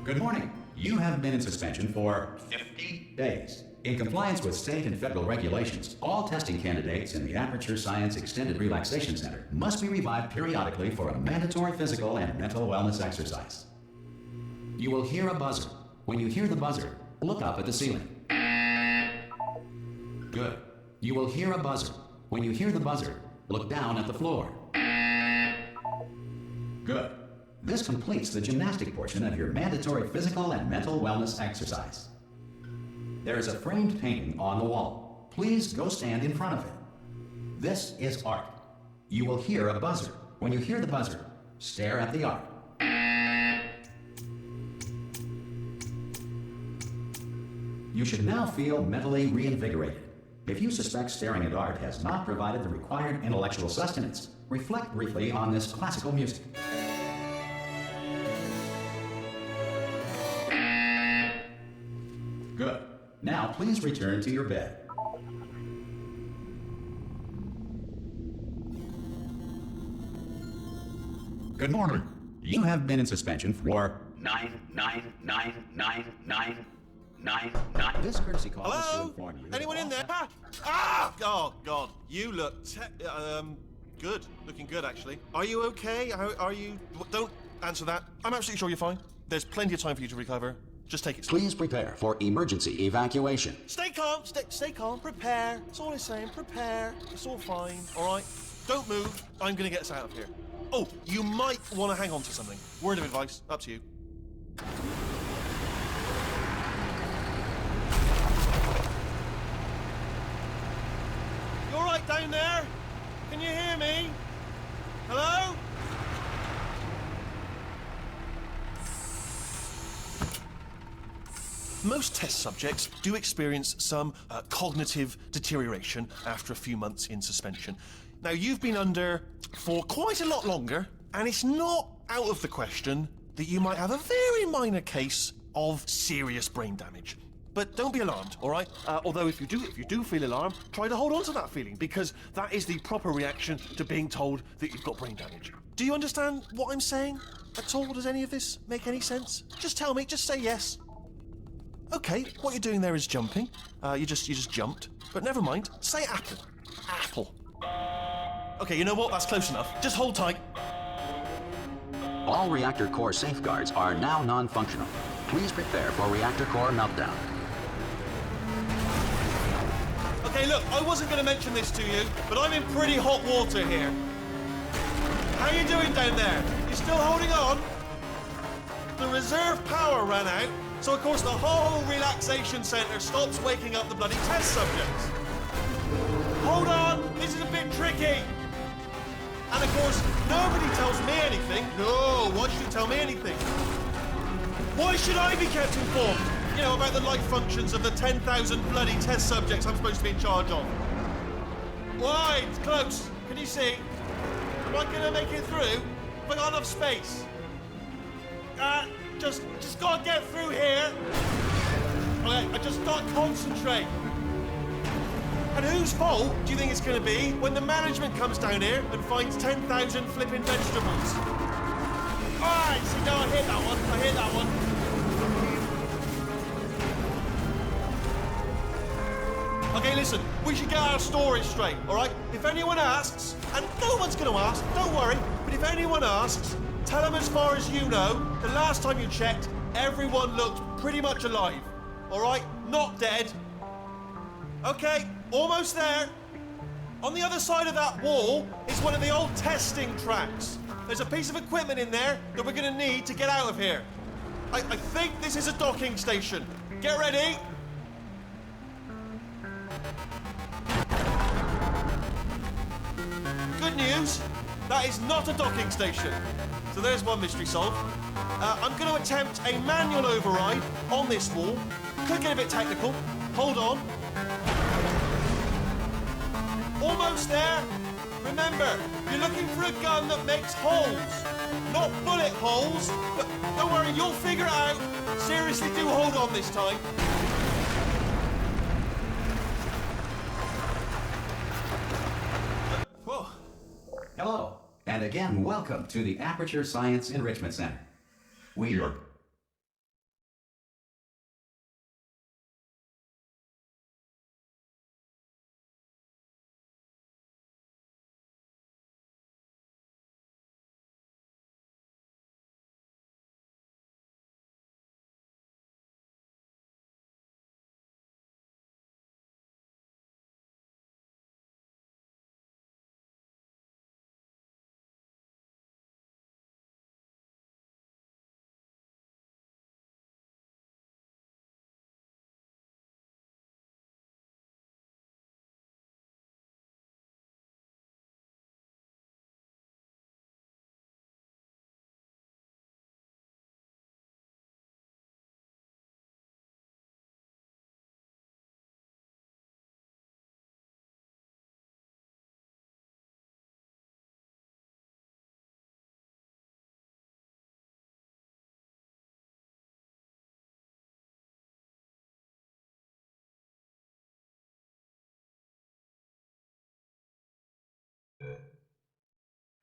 Good morning. You have been in suspension for 50 days. In compliance with state and federal regulations, all testing candidates in the Aperture Science Extended Relaxation Center must be revived periodically for a mandatory physical and mental wellness exercise. You will hear a buzzer. When you hear the buzzer, look up at the ceiling. Good. You will hear a buzzer. When you hear the buzzer, look down at the floor. Good. This completes the gymnastic portion of your mandatory physical and mental wellness exercise. There is a framed painting on the wall. Please go stand in front of it. This is art. You will hear a buzzer. When you hear the buzzer, stare at the art. You should now feel mentally reinvigorated. If you suspect staring at art has not provided the required intellectual sustenance, reflect briefly on this classical music. Good. Now please return to your bed. Good morning. You have been in suspension for 9999999. This courtesy call is to inform you. Anyone in there? Ah! Oh God, you look good. Looking good, actually. Are you okay? How are you? Don't answer that. I'm absolutely sure you're fine. There's plenty of time for you to recover. Just take it slow. Please prepare for emergency evacuation. Stay calm, stay calm, prepare. That's all I'm saying, prepare. It's all fine, all right? Don't move, I'm gonna get us out of here. Oh, you might want to hang on to something. Word of advice, up to you. You all right down there? Can you hear me? Hello? Most test subjects do experience some cognitive deterioration after a few months in suspension. Now, you've been under for quite a lot longer, and it's not out of the question that you might have a very minor case of serious brain damage. But don't be alarmed, all right? Although if you do feel alarmed, try to hold on to that feeling, because that is the proper reaction to being told that you've got brain damage. Do you understand what I'm saying at all? Does any of this make any sense? Just tell me, just say yes. Okay, what you're doing there is jumping. You just jumped. But never mind. Say apple. Apple. Okay, you know what? That's close enough. Just hold tight. All reactor core safeguards are now non-functional. Please prepare for reactor core meltdown. Okay, look, I wasn't going to mention this to you, but I'm in pretty hot water here. How you doing down there? You still holding on? The reserve power ran out. So, of course, the whole relaxation centre stops waking up the bloody test subjects. Hold on, this is a bit tricky. And, of course, nobody tells me anything. No, why should you tell me anything? Why should I be kept informed? You know, about the life functions of the 10,000 bloody test subjects I'm supposed to be in charge of. Why? It's close. Can you see? Am I going to make it through? Have I got enough space? Just gotta get through here. Okay, I just gotta concentrate. And whose fault do you think it's gonna be when the management comes down here and finds 10,000 flipping vegetables? Alright, see, no, I hit that one. Okay, listen, we should get our story straight, alright? If anyone asks, and no one's gonna ask, don't worry, but if anyone asks, tell them as far as you know, the last time you checked, everyone looked pretty much alive. All right? Not dead. Okay, almost there. On the other side of that wall is one of the old testing tracks. There's a piece of equipment in there that we're going to need to get out of here. I think this is a docking station. Get ready. Good news. That is not a docking station. So there's one mystery solved. I'm going to attempt a manual override on this wall. Could get a bit technical. Hold on. Almost there. Remember, you're looking for a gun that makes holes, not bullet holes. But don't worry, you'll figure it out. Seriously, do hold on this time. Whoa. Hello, and again, welcome to the Aperture Science Enrichment Center. We are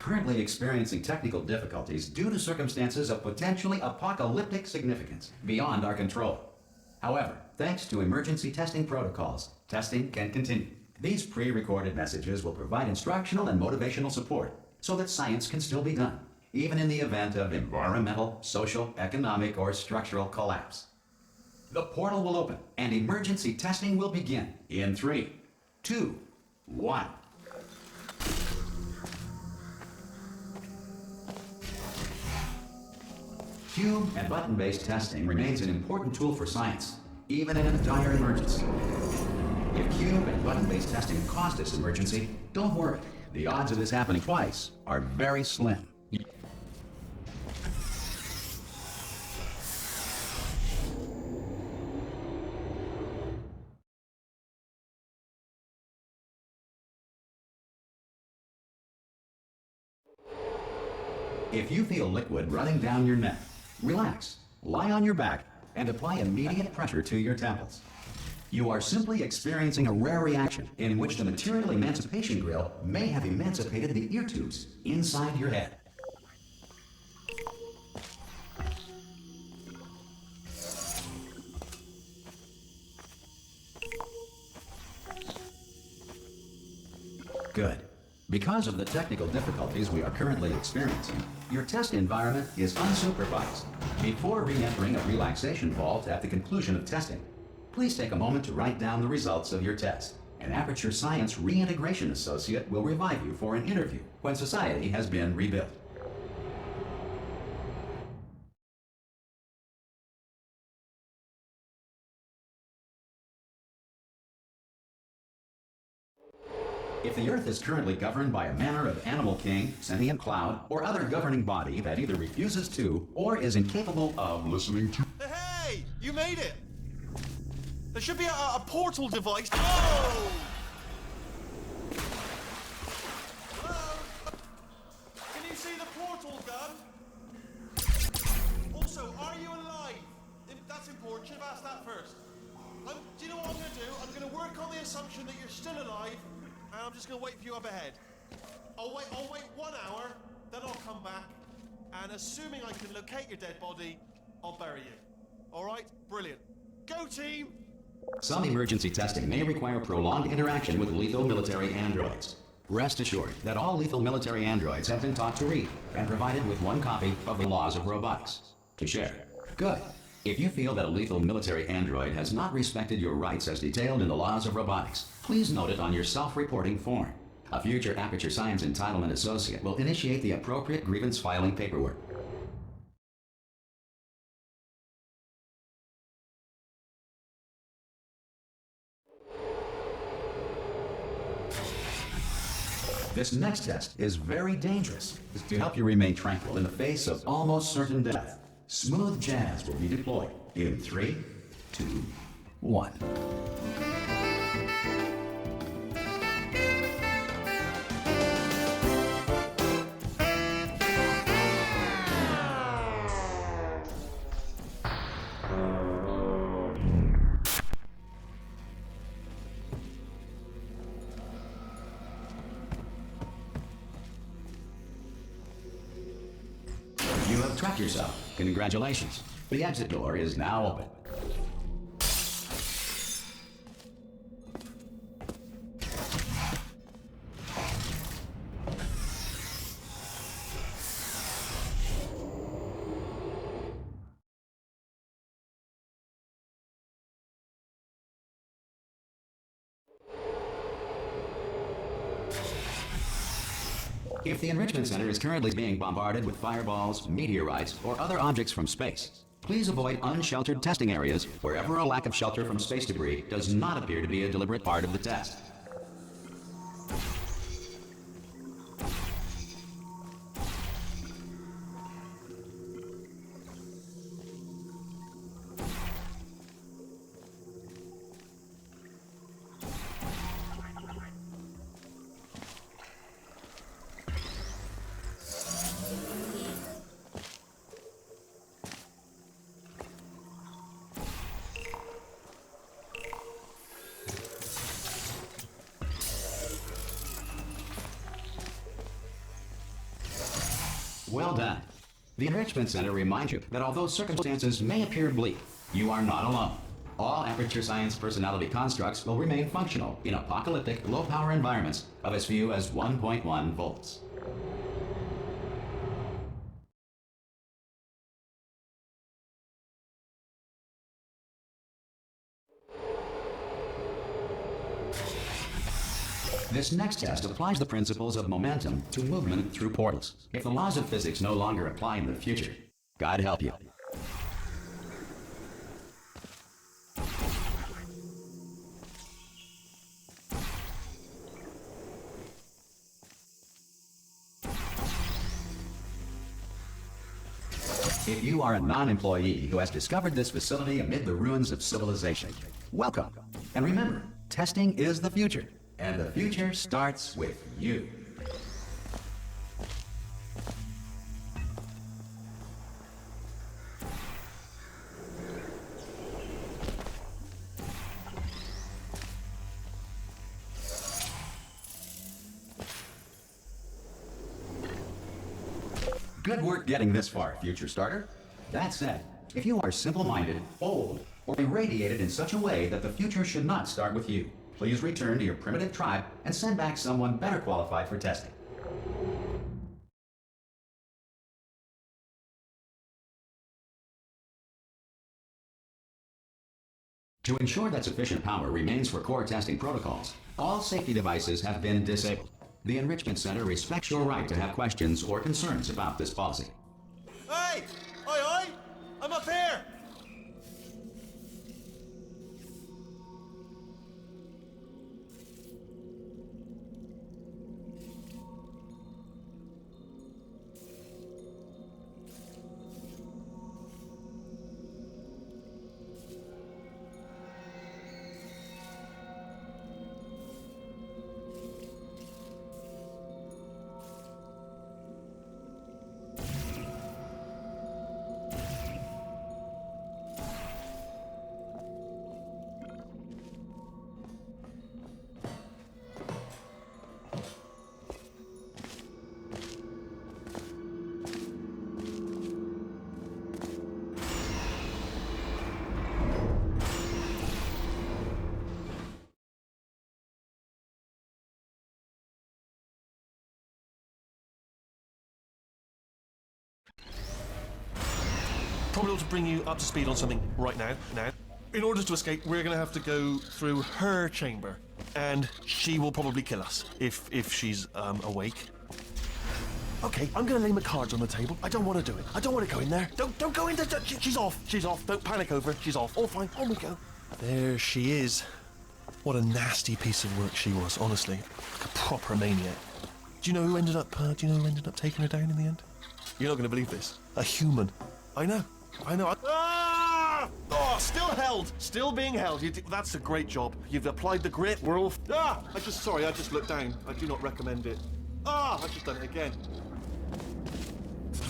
currently experiencing technical difficulties due to circumstances of potentially apocalyptic significance beyond our control. However, thanks to emergency testing protocols, testing can continue. These pre-recorded messages will provide instructional and motivational support so that science can still be done, even in the event of environmental, social, economic, or structural collapse. The portal will open and emergency testing will begin in 3, 2, 1. Cube and button-based testing remains an important tool for science, even in a dire emergency. If cube and button-based testing caused this emergency, don't worry. The odds of this happening twice are very slim. If you feel liquid running down your neck, relax, lie on your back, and apply immediate pressure to your temples. You are simply experiencing a rare reaction in which the material emancipation grill may have emancipated the ear tubes inside your head. Good. Because of the technical difficulties we are currently experiencing, your test environment is unsupervised. Before re-entering a relaxation vault at the conclusion of testing, please take a moment to write down the results of your test. An Aperture Science Reintegration Associate will revive you for an interview when society has been rebuilt. If the Earth is currently governed by a manner of animal king, sentient cloud, or other governing body that either refuses to or is incapable of listening to... Hey! You made it! There should be a portal device. Oh! Hello? Can you see the portal gun? Also, are you alive? That's important. Should have asked that first. Do you know what I'm going to do? I'm going to work on the assumption that you're still alive. And I'm just going to wait for you up ahead. I'll wait 1 hour, then I'll come back, and assuming I can locate your dead body, I'll bury you. All right? Brilliant. Go, team! Some emergency testing may require prolonged interaction with lethal military androids. Rest assured that all lethal military androids have been taught to read and provided with 1 copy of the Laws of Robotics to share. Good. If you feel that a lethal military android has not respected your rights as detailed in the Laws of Robotics, please note it on your self-reporting form. A future Aperture Science Entitlement Associate will initiate the appropriate grievance filing paperwork. This next test is very dangerous. It's to help you remain tranquil in the face of almost certain death. Smooth jazz will be deployed in 3, 2, 1. You have trapped yourself. Congratulations. The exit door is now open. If the Enrichment Center is currently being bombarded with fireballs, meteorites, or other objects from space, please avoid unsheltered testing areas wherever a lack of shelter from space debris does not appear to be a deliberate part of the test. Well done. The Enrichment Center reminds you that although circumstances may appear bleak, you are not alone. All Aperture Science personality constructs will remain functional in apocalyptic, low-power environments of as few as 1.1 volts. This next test applies the principles of momentum to movement through portals. If the laws of physics no longer apply in the future, God help you. If you are a non-employee who has discovered this facility amid the ruins of civilization, welcome. And remember, testing is the future. And the future starts with you. Good work getting this far, future starter. That said, if you are simple-minded, old, or irradiated in such a way that the future should not start with you, please return to your primitive tribe and send back someone better qualified for testing. To ensure that sufficient power remains for core testing protocols, all safety devices have been disabled. The Enrichment Center respects your right to have questions or concerns about this policy. Hey! Oi, oi! I'm up here! Probably ought to bring you up to speed on something right now. In order to escape, we're going to have to go through her chamber, and she will probably kill us if she's awake. Okay, I'm going to lay my cards on the table. I don't want to do it. I don't want to go in there. Don't go in there. She's off. She's off. Don't panic over. She's off. All fine. On we go. There she is. What a nasty piece of work she was, honestly. Like a proper maniac. Do you know who ended up taking her down in the end? You're not going to believe this. A human. I know. Ah! Oh, still held. Still being held. That's a great job. You've applied the grit. We're all... Ah! I just looked down. I do not recommend it. Ah! I've just done it again.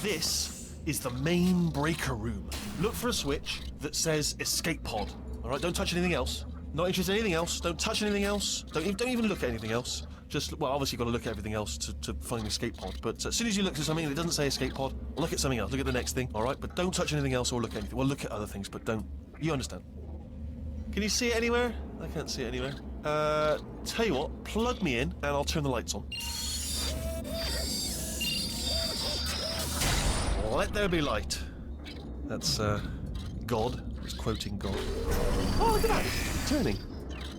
This is the main breaker room. Look for a switch that says escape pod. All right, don't touch anything else. Not interested in anything else. Don't touch anything else. Don't even look at anything else. Just, well, obviously you've got to look at everything else to find the escape pod. But as soon as you look at something and it doesn't say escape pod, look at something else. Look at the next thing, all right? But don't touch anything else or look at anything. Well, look at other things, but don't. You understand? Can you see it anywhere? I can't see it anywhere. Tell you what, plug me in and I'll turn the lights on. Let there be light. That's, God. He's quoting God. Oh, look at that. Turning.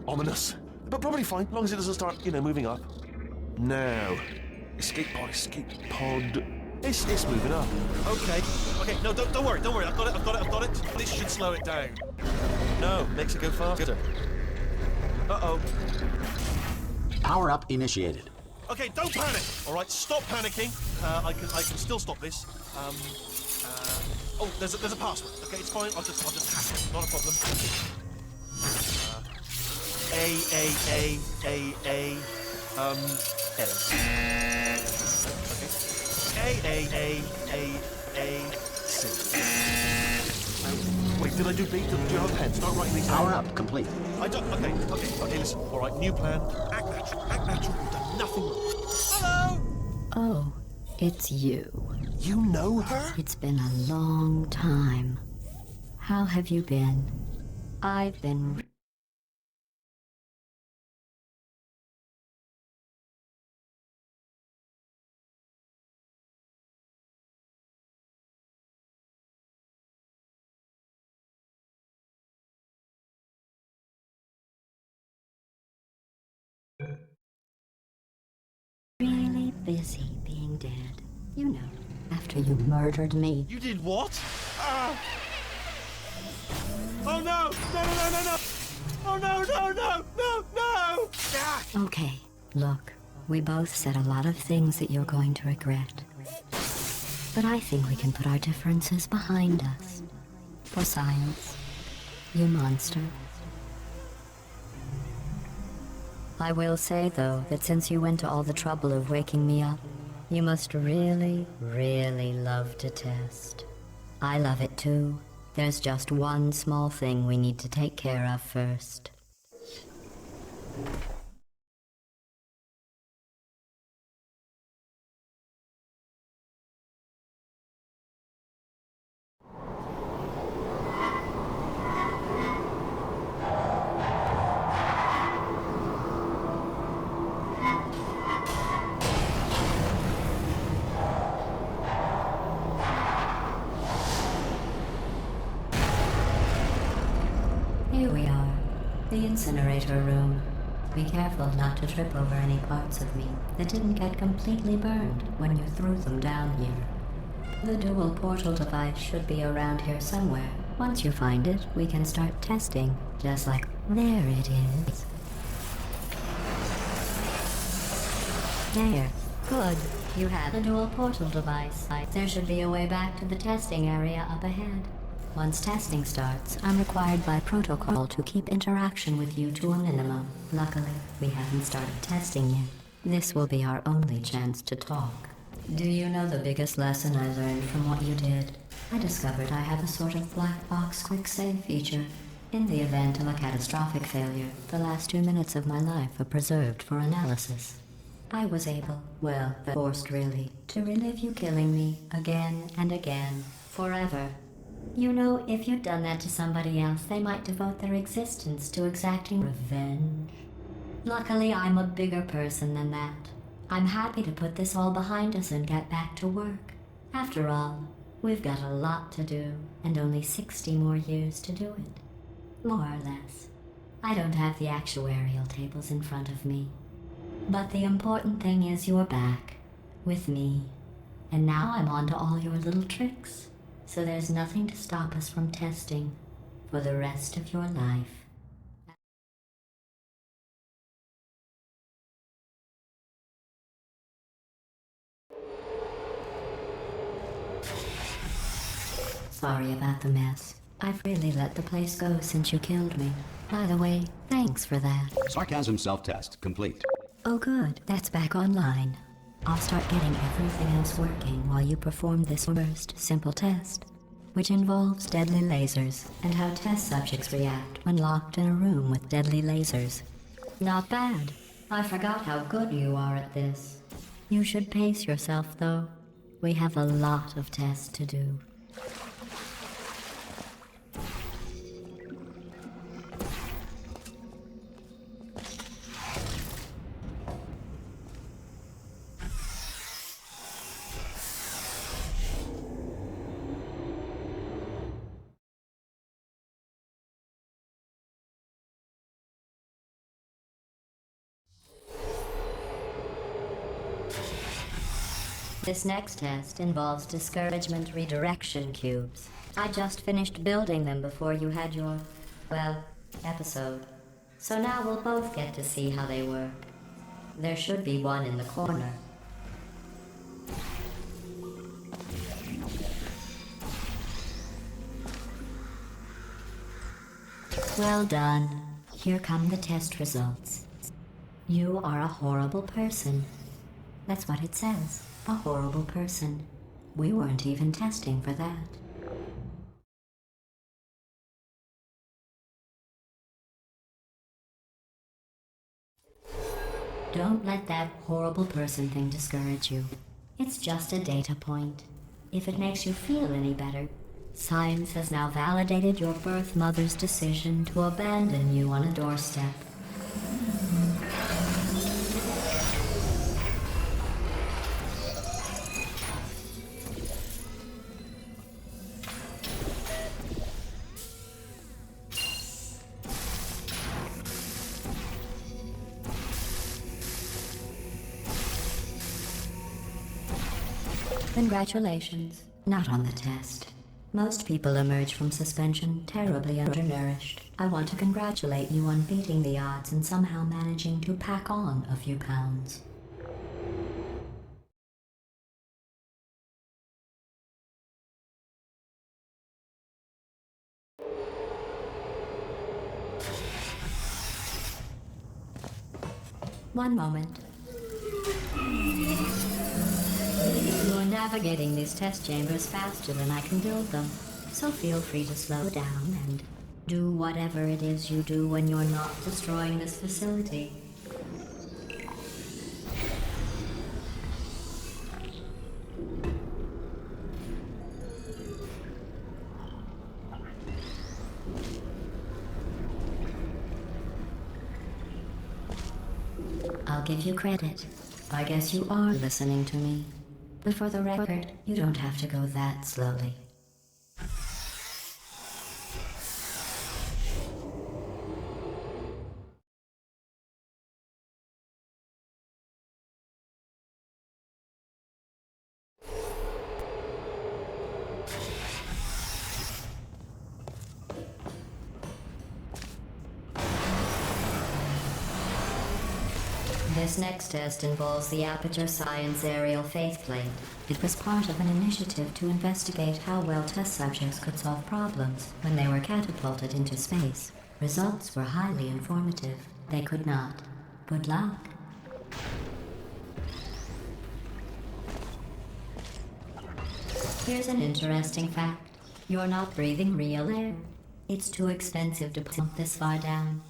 Ominous. But probably fine, as long as it doesn't start, moving up. Now. Escape pod. It's moving up. Okay, no, don't worry. I've got it. This should slow it down. No, makes it go faster. Uh-oh. Power up initiated. Okay, don't panic. All right, stop panicking. I can still stop this. Oh, there's a password. Okay, it's fine. I'll just hack it. Not a problem. C. Wait, did I do B? Do you have a pen? Start writing these down. Power up complete. I don't. Okay, listen. All right, new plan. Act natural. You've done nothing wrong. Hello! Oh, it's you. You know her? It's been a long time. How have you been? I've been... really busy being dead. You know, after you murdered me. You did what? Ah! Oh no! No! Oh no! Ah! Okay, look, we both said a lot of things that you're going to regret. But I think we can put our differences behind us. For science. You monster. I will say, though, that since you went to all the trouble of waking me up, you must really, really love to test. I love it too. There's just one small thing we need to take care of first. Here we are, the incinerator room. Be careful not to trip over any parts of me that didn't get completely burned when you threw them down here. The dual portal device should be around here somewhere. Once you find it, we can start testing, just like there it is. There. Good. You have a dual portal device. There should be a way back to the testing area up ahead. Once testing starts, I'm required by protocol to keep interaction with you to a minimum. Luckily, we haven't started testing yet. This will be our only chance to talk. Do you know the biggest lesson I learned from what you did? I discovered I have a sort of black box quick save feature. In the event of a catastrophic failure, the last 2 minutes of my life are preserved for analysis. I was able, well, forced really, to relive you killing me again and again, forever. You know, if you'd done that to somebody else, they might devote their existence to exacting revenge. Luckily, I'm a bigger person than that. I'm happy to put this all behind us and get back to work. After all, we've got a lot to do, and only 60 more years to do it. More or less. I don't have the actuarial tables in front of me. But the important thing is you're back, with me. And now I'm on to all your little tricks. So there's nothing to stop us from testing for the rest of your life. Sorry about the mess. I've really let the place go since you killed me. By the way, thanks for that. Sarcasm self-test complete. Oh good, that's back online. I'll start getting everything else working while you perform this first simple test, which involves deadly lasers and how test subjects react when locked in a room with deadly lasers. Not bad. I forgot how good you are at this. You should pace yourself, though. We have a lot of tests to do. This next test involves discouragement redirection cubes. I just finished building them before you had your, well, episode. So now we'll both get to see how they work. There should be one in the corner. Well done. Here come the test results. You are a horrible person. That's what it says. A horrible person. We weren't even testing for that. Don't let that horrible person thing discourage you. It's just a data point. If it makes you feel any better, science has now validated your birth mother's decision to abandon you on a doorstep. Congratulations. Not on the test. Most people emerge from suspension terribly undernourished. I want to congratulate you on beating the odds and somehow managing to pack on a few pounds. One moment. You're navigating these test chambers faster than I can build them, so feel free to slow down and do whatever it is you do when you're not destroying this facility. I'll give you credit. I guess you are listening to me. But for the record, you don't have to go that slowly. This next test involves the Aperture Science Aerial Faithplate. It was part of an initiative to investigate how well test subjects could solve problems when they were catapulted into space. Results were highly informative. They could not. Good luck. Here's an interesting fact. You're not breathing real air. It's too expensive to pump this far down.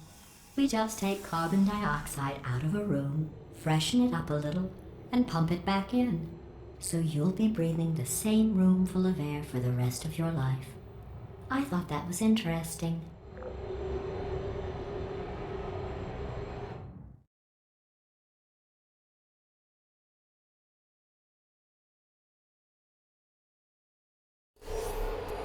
We just take carbon dioxide out of a room, freshen it up a little, and pump it back in. So you'll be breathing the same room full of air for the rest of your life. I thought that was interesting.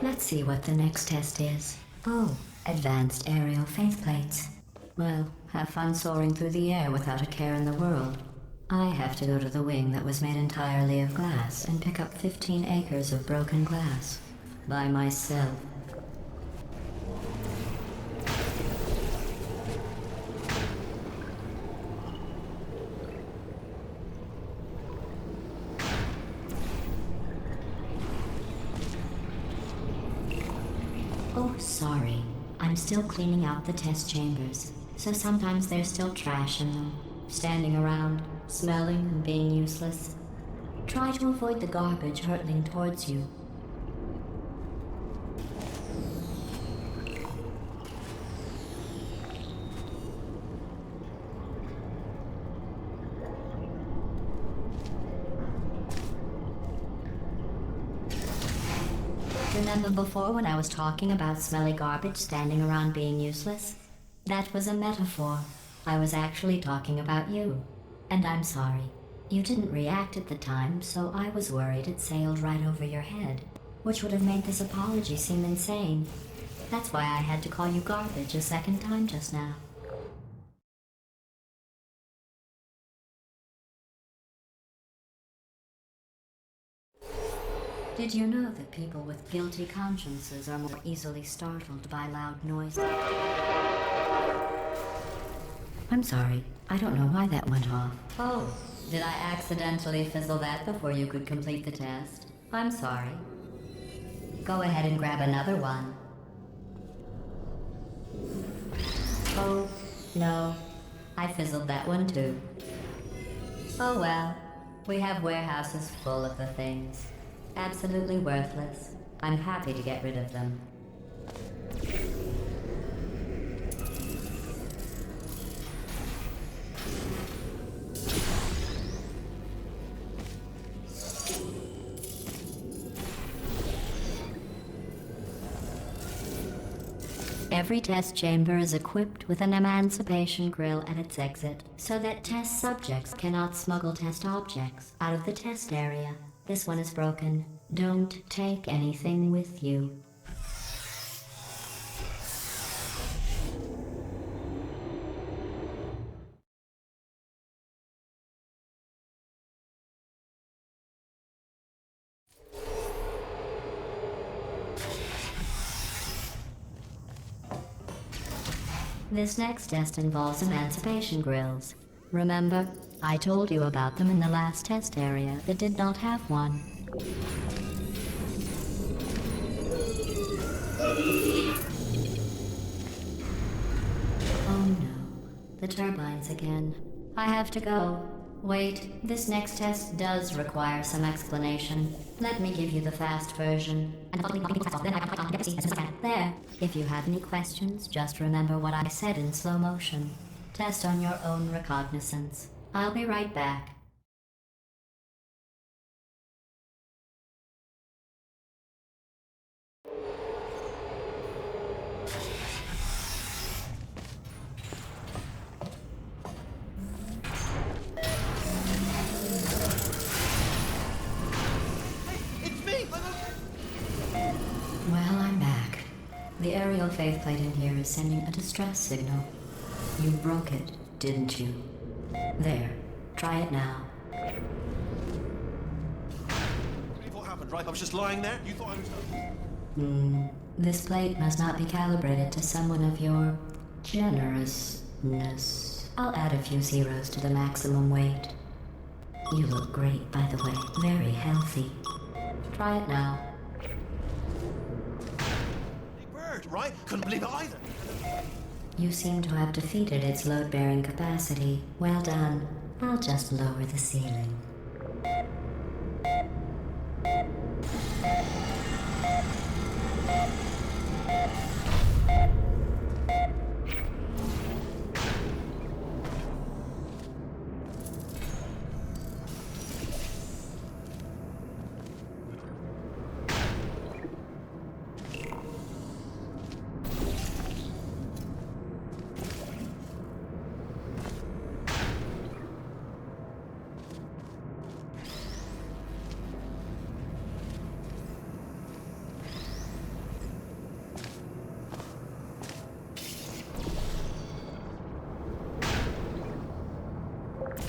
Let's see what the next test is. Oh, advanced aerial faithplates. Well, have fun soaring through the air without a care in the world. I have to go to the wing that was made entirely of glass and pick up 15 acres of broken glass. By myself. Oh, sorry. I'm still cleaning out the test chambers, so sometimes there's still trash in them, standing around, smelling and being useless. Try to avoid the garbage hurtling towards you. Remember before when I was talking about smelly garbage standing around being useless? That was a metaphor. I was actually talking about you. And I'm sorry. You didn't react at the time, so I was worried it sailed right over your head, which would have made this apology seem insane. That's why I had to call you garbage a second time just now. Did you know that people with guilty consciences are more easily startled by loud noises? I'm sorry. I don't know why that went off. Oh, did I accidentally fizzle that before you could complete the test? I'm sorry. Go ahead and grab another one. Oh, no. I fizzled that one too. Oh well. We have warehouses full of the things. Absolutely worthless. I'm happy to get rid of them. Every test chamber is equipped with an emancipation grill at its exit, so that test subjects cannot smuggle test objects out of the test area. This one is broken. Don't take anything with you. This next test involves emancipation grills. Remember, I told you about them in the last test area that did not have one. Oh no, the turbines again. I have to go. Wait, this next test does require some explanation. Let me give you the fast version. There. If you have any questions, just remember what I said in slow motion. Test on your own recognizance. I'll be right back. Well, I'm back. The aerial faceplate in here is sending a distress signal. You broke it, didn't you? There. Try it now. What happened, right? I was just lying there. You thought I was... This plate must not be calibrated to someone of your generousness. I'll add a few zeros to the maximum weight. You look great, by the way. Very healthy. Try it now. Big bird, right? Couldn't believe it either. You seem to have defeated its load-bearing capacity. Well done. I'll just lower the ceiling.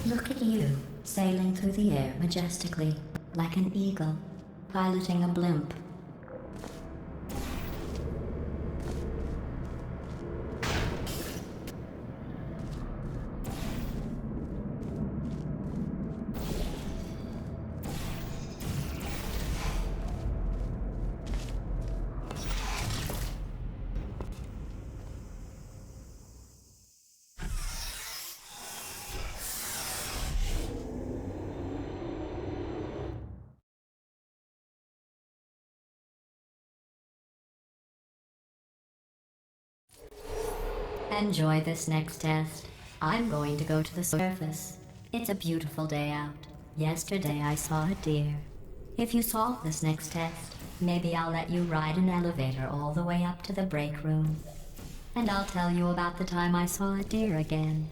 Look at you, sailing through the air majestically, like an eagle, piloting a blimp. Enjoy this next test. I'm going to go to the surface. It's a beautiful day out. Yesterday I saw a deer. If you solve this next test, maybe I'll let you ride an elevator all the way up to the break room. And I'll tell you about the time I saw a deer again.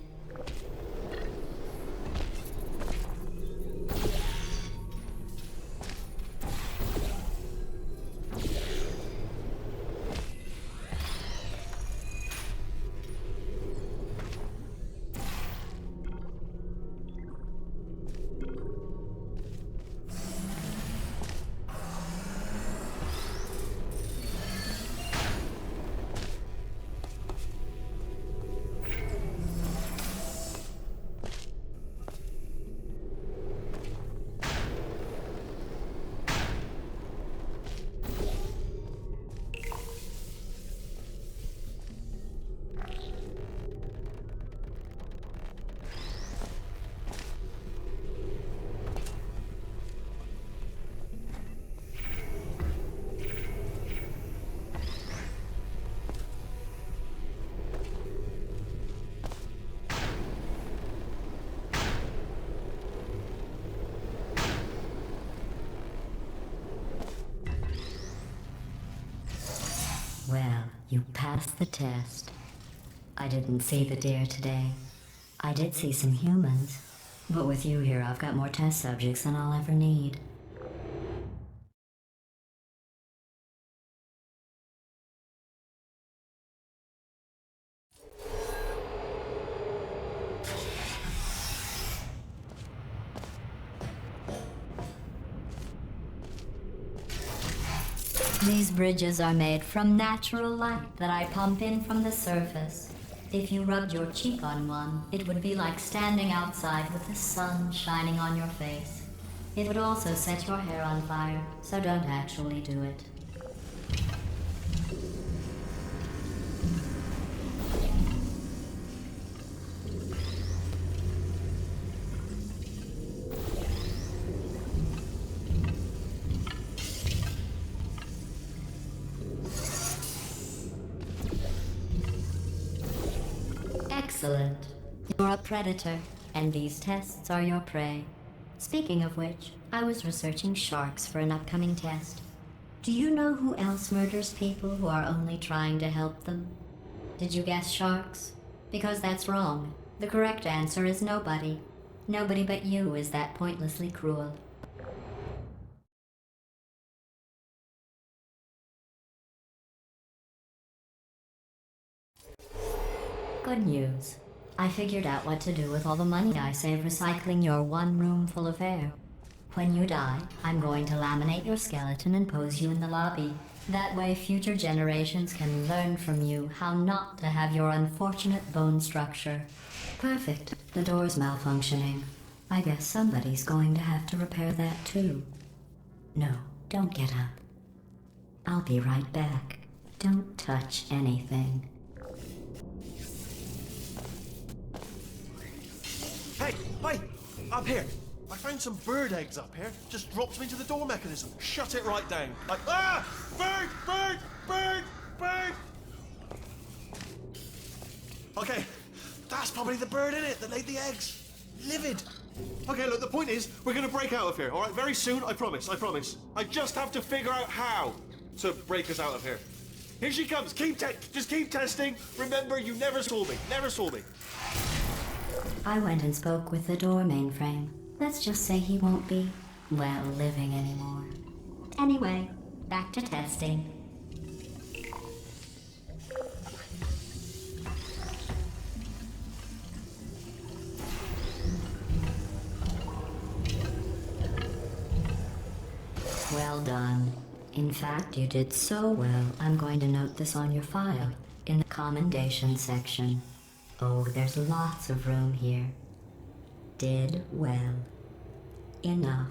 Well, you passed the test. I didn't see the deer today. I did see some humans. But with you here, I've got more test subjects than I'll ever need. These bridges are made from natural light that I pump in from the surface. If you rubbed your cheek on one, it would be like standing outside with the sun shining on your face. It would also set your hair on fire, so don't actually do it. Excellent. You're a predator, and these tests are your prey. Speaking of which, I was researching sharks for an upcoming test. Do you know who else murders people who are only trying to help them? Did you guess sharks? Because that's wrong. The correct answer is nobody. Nobody but you is that pointlessly cruel. Good news. I figured out what to do with all the money I save recycling your one room full of air. When you die, I'm going to laminate your skeleton and pose you in the lobby. That way future generations can learn from you how not to have your unfortunate bone structure. Perfect. The door's malfunctioning. I guess somebody's going to have to repair that too. No, don't get up. I'll be right back. Don't touch anything. Hey, wait! Up here! I found some bird eggs up here. Just dropped them into the door mechanism. Shut it right down. Like, ah! Bird! Bird! Bird! Bird! Okay, that's probably the bird in it that laid the eggs. Livid. Okay, look, the point is, we're gonna break out of here, all right? Very soon, I promise, I promise. I just have to figure out how to break us out of here. Here she comes. Just keep testing. Remember, you never saw me. Never saw me. I went and spoke with the door mainframe. Let's just say he won't be, well, living anymore. Anyway, back to testing. Well done. In fact, you did so well, I'm going to note this on your file, in the commendation section. Oh, there's lots of room here. Did well. Enough.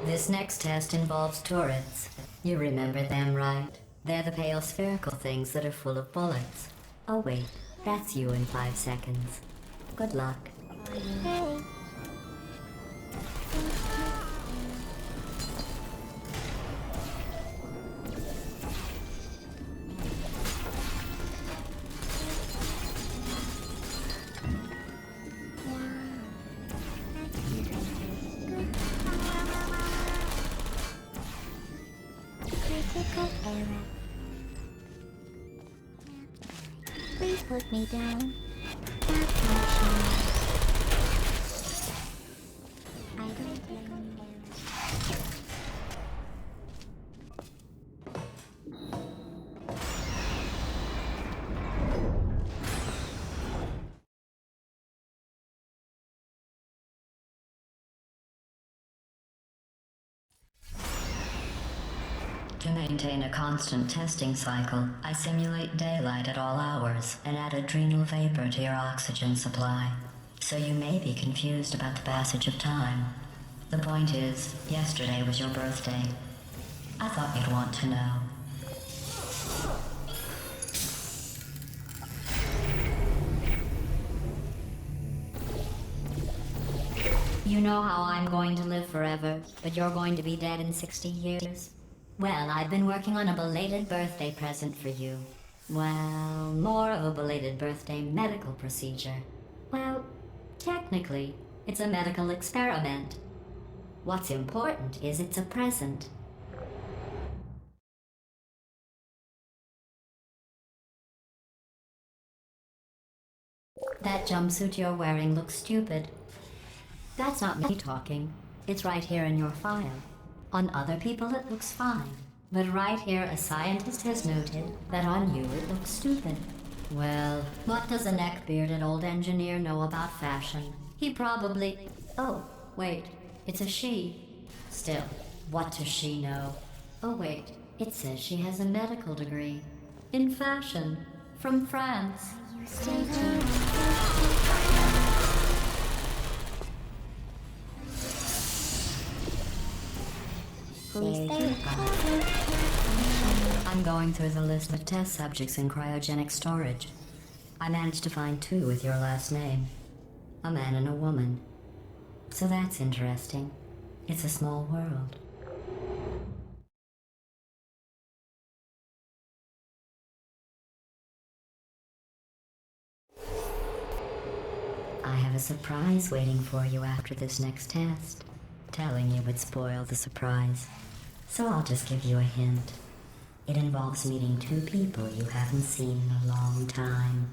This next test involves turrets. You remember them, right? They're the pale spherical things that are full of bullets. Oh wait, that's you in 5 seconds. Good luck. Hey. Please put me down. I don't blame you. To maintain a constant testing cycle, I simulate daylight at all hours and add adrenal vapor to your oxygen supply. So you may be confused about the passage of time. The point is, yesterday was your birthday. I thought you'd want to know. You know how I'm going to live forever, but you're going to be dead in 60 years? Well, I've been working on a belated birthday present for you. Well, more of a belated birthday medical procedure. Well, technically, it's a medical experiment. What's important is it's a present. That jumpsuit you're wearing looks stupid. That's not me talking. It's right here in your file. On other people it looks fine. But right here a scientist has noted that on you it looks stupid. Well, what does a neck-bearded old engineer know about fashion? He probably... Oh, wait, it's a she. Still, what does she know? Oh wait, it says she has a medical degree. In fashion. From France. Stay tuned. I'm going through the list of test subjects in cryogenic storage. I managed to find 2 with your last name. A man and a woman. So that's interesting. It's a small world. I have a surprise waiting for you after this next test. Telling you would spoil the surprise. So I'll just give you a hint. It involves meeting 2 people you haven't seen in a long time.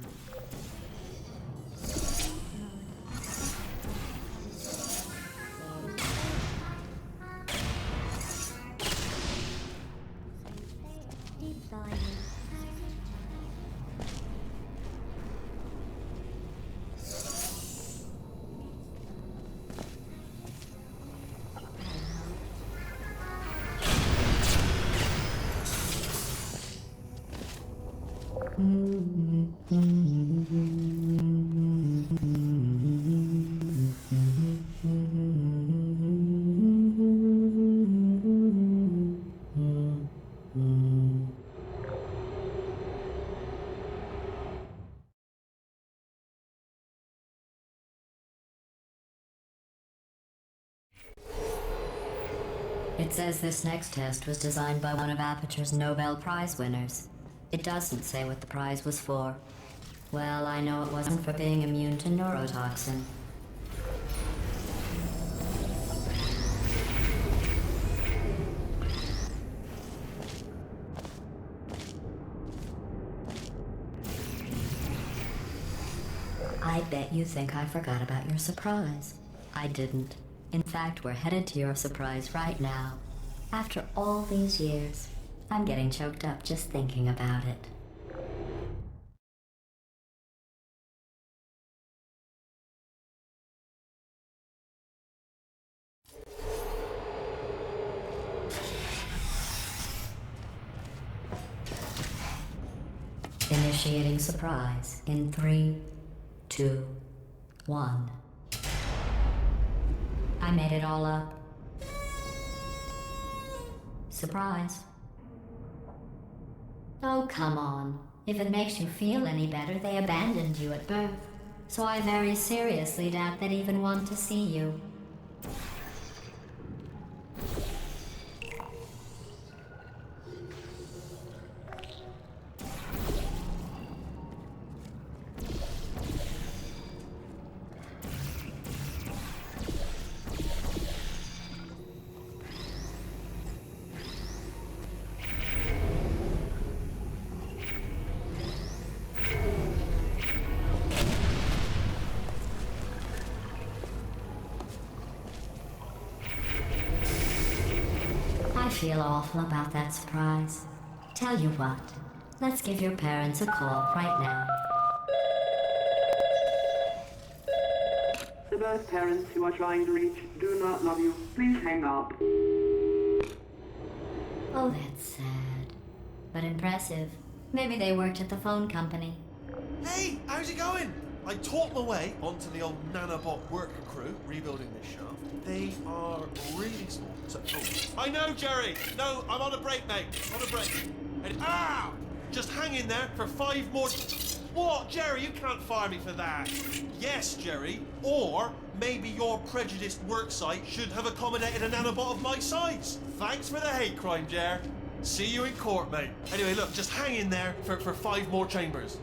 It says this next test was designed by one of Aperture's Nobel Prize winners. It doesn't say what the prize was for. Well, I know it wasn't for being immune to neurotoxin. I bet you think I forgot about your surprise. I didn't. In fact, we're headed to your surprise right now. After all these years, I'm getting choked up just thinking about it. Initiating surprise in 3, 2, 1. I made it all up. Surprise. Oh, come on. If it makes you feel any better, they abandoned you at birth. So I very seriously doubt they'd even want to see you. feel awful about that surprise. Tell you what, let's give your parents a call right now. The birth parents you are trying to reach do not love you. Please hang up. Oh, that's sad. But impressive. Maybe they worked at the phone company. Hey, how's it going? I taught my way onto the old nanobot work crew rebuilding this shaft. They are really small. So, I know, Jerry. No, I'm on a break, mate. On a break. And, just hang in there for 5 more... What, Jerry? You can't fire me for that. Yes, Jerry. Or maybe your prejudiced worksite should have accommodated a nanobot of my size. Thanks for the hate crime, Jer. See you in court, mate. Anyway, look, just hang in there for 5 more chambers.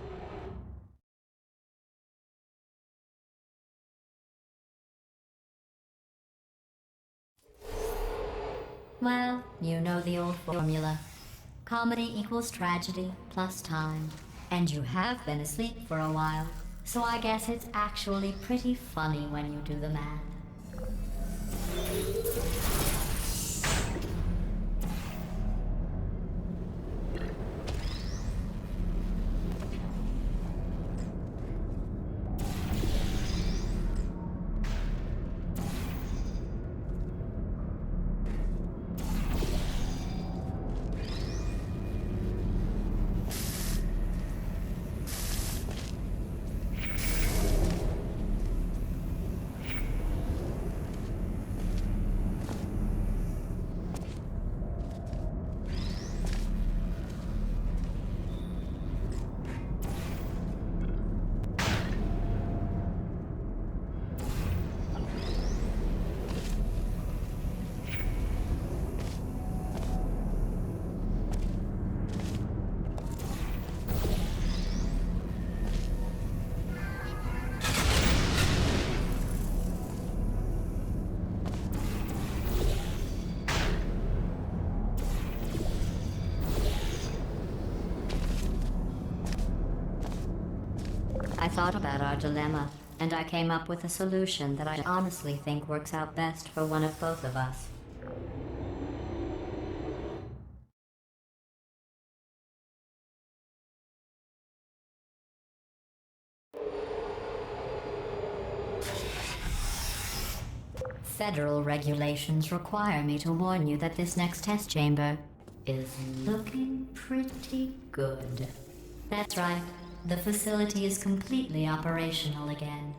Well, you know the old formula. Comedy equals tragedy plus time. And you have been asleep for a while, so I guess it's actually pretty funny when you do the math. I thought about our dilemma, and I came up with a solution that I honestly think works out best for one of both of us. Federal regulations require me to warn you that this next test chamber is looking pretty good. That's right. The facility is completely operational again.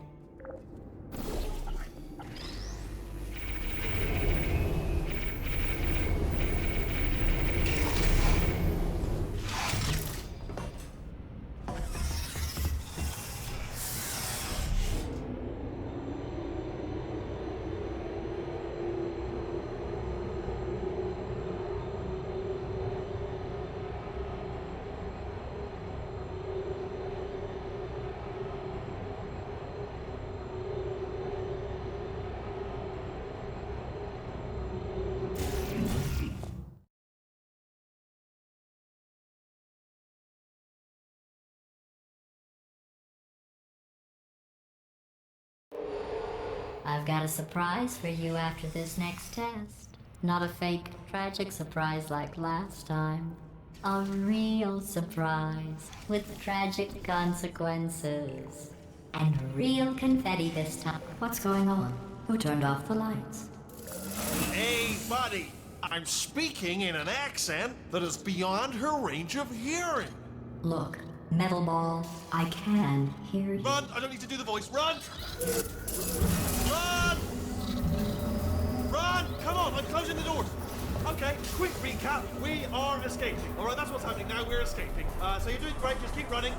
I've got a surprise for you after this next test. Not a fake, tragic surprise like last time. A real surprise with tragic consequences. And real confetti this time. What's going on? Who turned off the lights? Hey, buddy. I'm speaking in an accent that is beyond her range of hearing. Look, Metal Ball, I can hear you. Run! I don't need to do the voice. Run! Run! Run! Come on, I'm closing the doors. Okay, quick recap. We are escaping. All right, that's what's happening now. We're escaping. So you're doing great. Just keep running.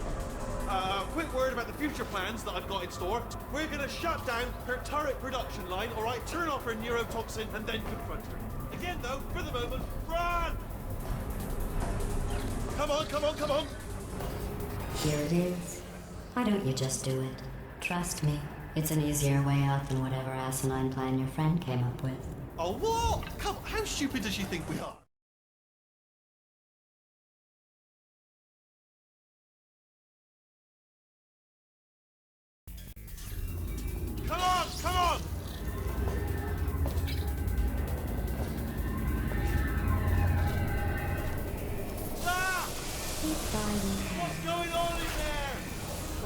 Quick word about the future plans that I've got in store. We're going to shut down her turret production line, all right? Turn off her neurotoxin and then confront her. Again, though, for the moment, run! Come on, come on, come on. Here it is. Why don't you just do it? Trust me, it's an easier way out than whatever asinine plan your friend came up with. Oh, what? Come on, how stupid does she think we are? Come on, come on!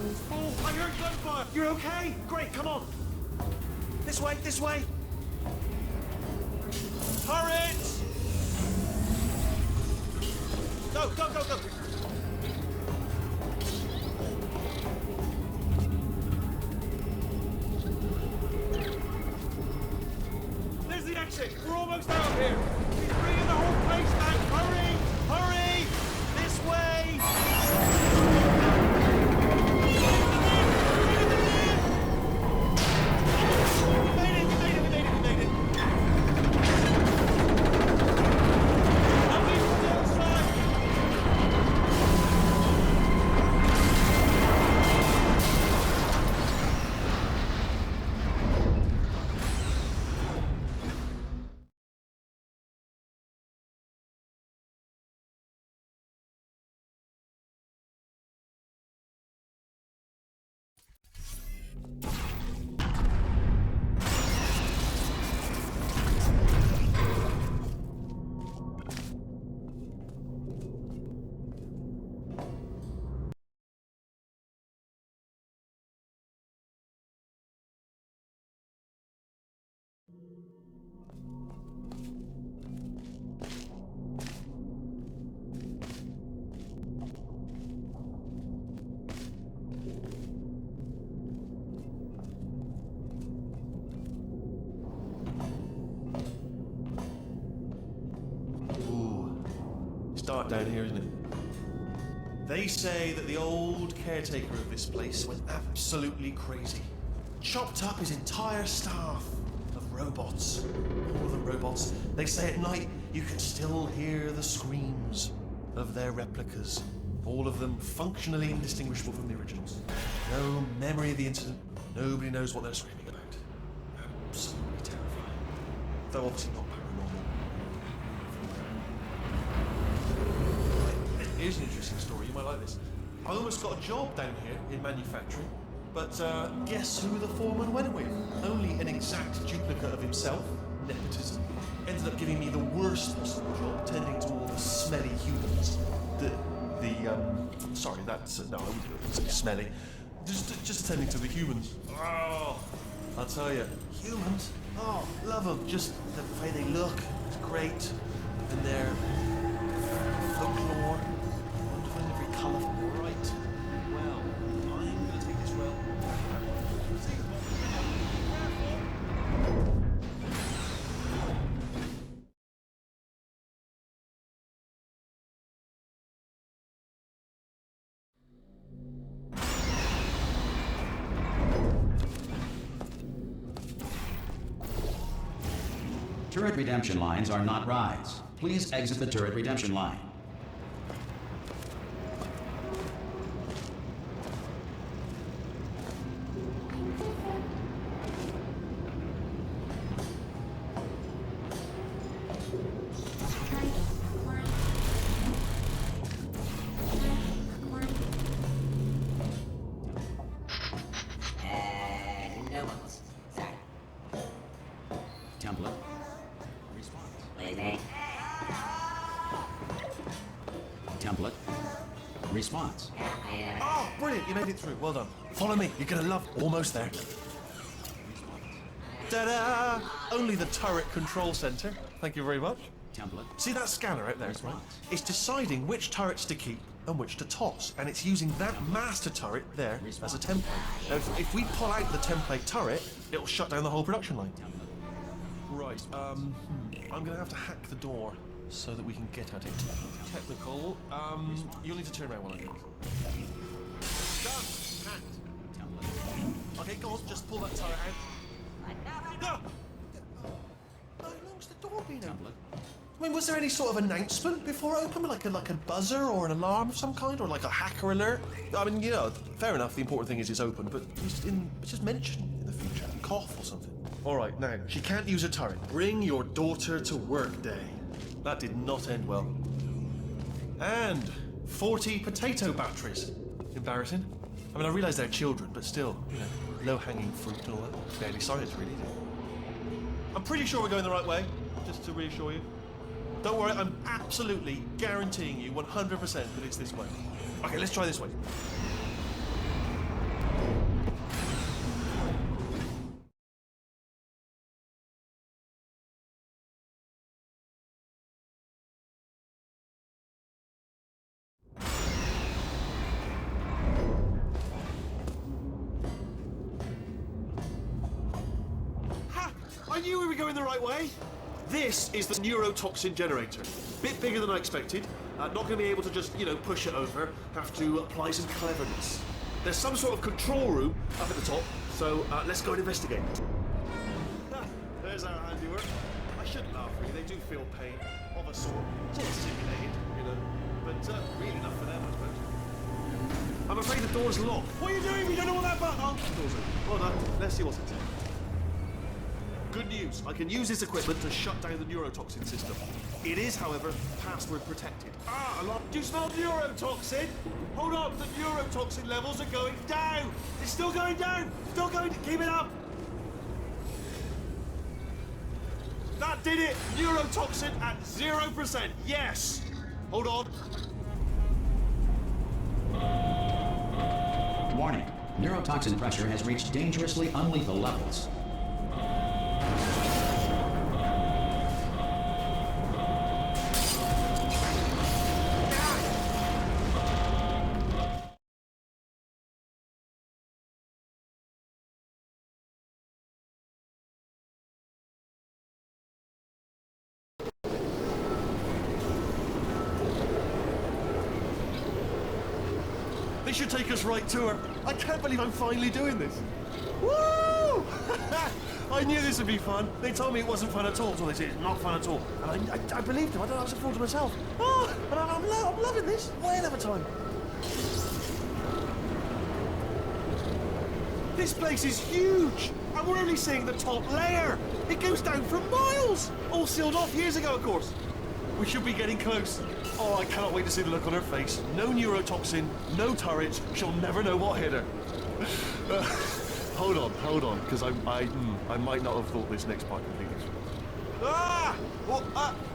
who's there? I heard gunfire! You're okay? Great, come on! This way, this way! Turrets! Go, go, go, go! There's the exit! We're almost out of here! He's bringing the whole place down! Hurry! Hurry! This way! Dark down here, isn't it? They say that the old caretaker of this place went absolutely crazy. Chopped up his entire staff of robots. All of them robots. They say at night you can still hear the screams of their replicas. All of them functionally indistinguishable from the originals. No memory of the incident. Nobody knows what they're screaming about. Absolutely terrifying. Though obviously not paranormal. Here's an interesting story, you might like this. I almost got a job down here in manufacturing, but guess who the foreman went with? Only an exact duplicate of himself, nepotism. Ended up giving me the worst possible job, tending to all the smelly humans. Sorry, that's, no, I wouldn't say smelly. Just attending to the humans. Oh, I'll tell you, humans, oh, love them. Just the way they look, it's great. And their folklore. Colourful, right. Well, I'm going to take this well. Turret redemption lines are not rides. Please exit the turret redemption line. Template. Response. Template. Response. Oh, brilliant! You made it through. Well done. Follow me. You're gonna love. Almost there. Ta-da! Only the turret control center. Thank you very much. Template. See that scanner out there? Response. It's deciding which turrets to keep and which to toss, and it's using that master turret there as a template. Now, if we pull out the template turret, it'll shut down the whole production line. Right. I'm gonna have to hack the door so that we can get at it. Technical. You'll need to turn around while I do it. Done. Hacked. Template. Okay, go on. Just pull that turret out. Ah! How long's the door been open? Template. I mean, was there any sort of announcement before it opened, like a buzzer or an alarm of some kind, or like a hacker alert? I mean, you know, fair enough. The important thing is it's open, but just mention in the future, cough or something. All right, now she can't use her turret. Bring your daughter to work day. That did not end well. And 40 potato batteries. Embarrassing. I mean, I realise they're children, but still, you know, low-hanging fruit and all that. Barely science, really. I'm pretty sure we're going the right way. Just to reassure you. Don't worry, I'm absolutely guaranteeing you 100% that it's this way. Okay, let's try this way. I knew we were going the right way. This is the neurotoxin generator. Bit bigger than I expected. Not going to be able to just, push it over. Have to apply some cleverness. There's some sort of control room up at the top, so let's go and investigate. There's our handiwork. I shouldn't laugh, really. They do feel pain of a sort. Sort of stimulated, but really enough for them, I suppose. I'm afraid the door's locked. What are you doing? We don't know what that button. Oh, the door's open. Well done. Let's see what's inside. Good news. I can use this equipment to shut down the neurotoxin system. It is, however, password protected. Do you smell neurotoxin? Hold on, the neurotoxin levels are going down. It's still going down. Still going. Keep it up. That did it. Neurotoxin at 0%. Yes. Hold on. Warning. Neurotoxin pressure has reached dangerously unlethal levels. They should take us right to her. I can't believe I'm finally doing this. Woo! I knew this would be fun. They told me it wasn't fun at all. So they said it's not fun at all. And I believed them. I was a fool to myself. Oh, and I'm loving this. Way of a time. This place is huge. And we're only seeing the top layer. It goes down for miles. All sealed off years ago, of course. We should be getting close. Oh, I cannot wait to see the look on her face. No neurotoxin, no turrets. She'll never know what hit her. Hold on, because I might not have thought this next part completely through. Well,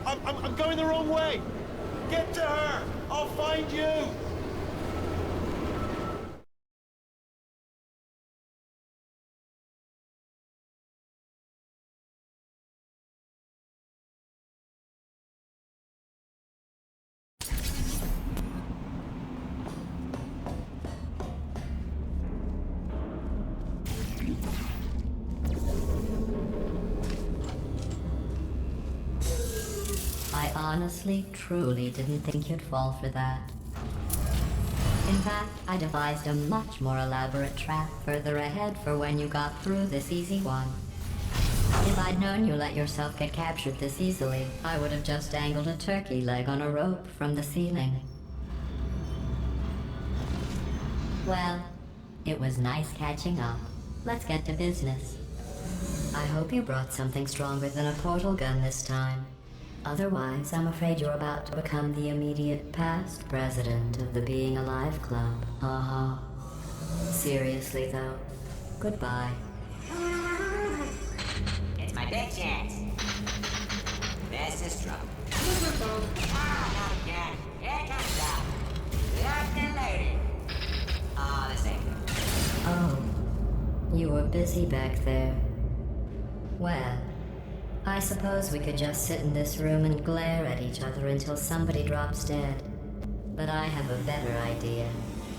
I'm going the wrong way. Get to her. I'll find you. I honestly, truly didn't think you'd fall for that. In fact, I devised a much more elaborate trap further ahead for when you got through this easy one. If I'd known you let yourself get captured this easily, I would have just dangled a turkey leg on a rope from the ceiling. Well, it was nice catching up. Let's get to business. I hope you brought something stronger than a portal gun this time. Otherwise, I'm afraid you're about to become the immediate past president of the Being Alive Club. Seriously, though, goodbye. It's my big chance. This is trouble. Not again. Here comes out. Locked and loaded. This ain't good. Oh, you were busy back there. Well, I suppose we could just sit in this room and glare at each other until somebody drops dead. But I have a better idea.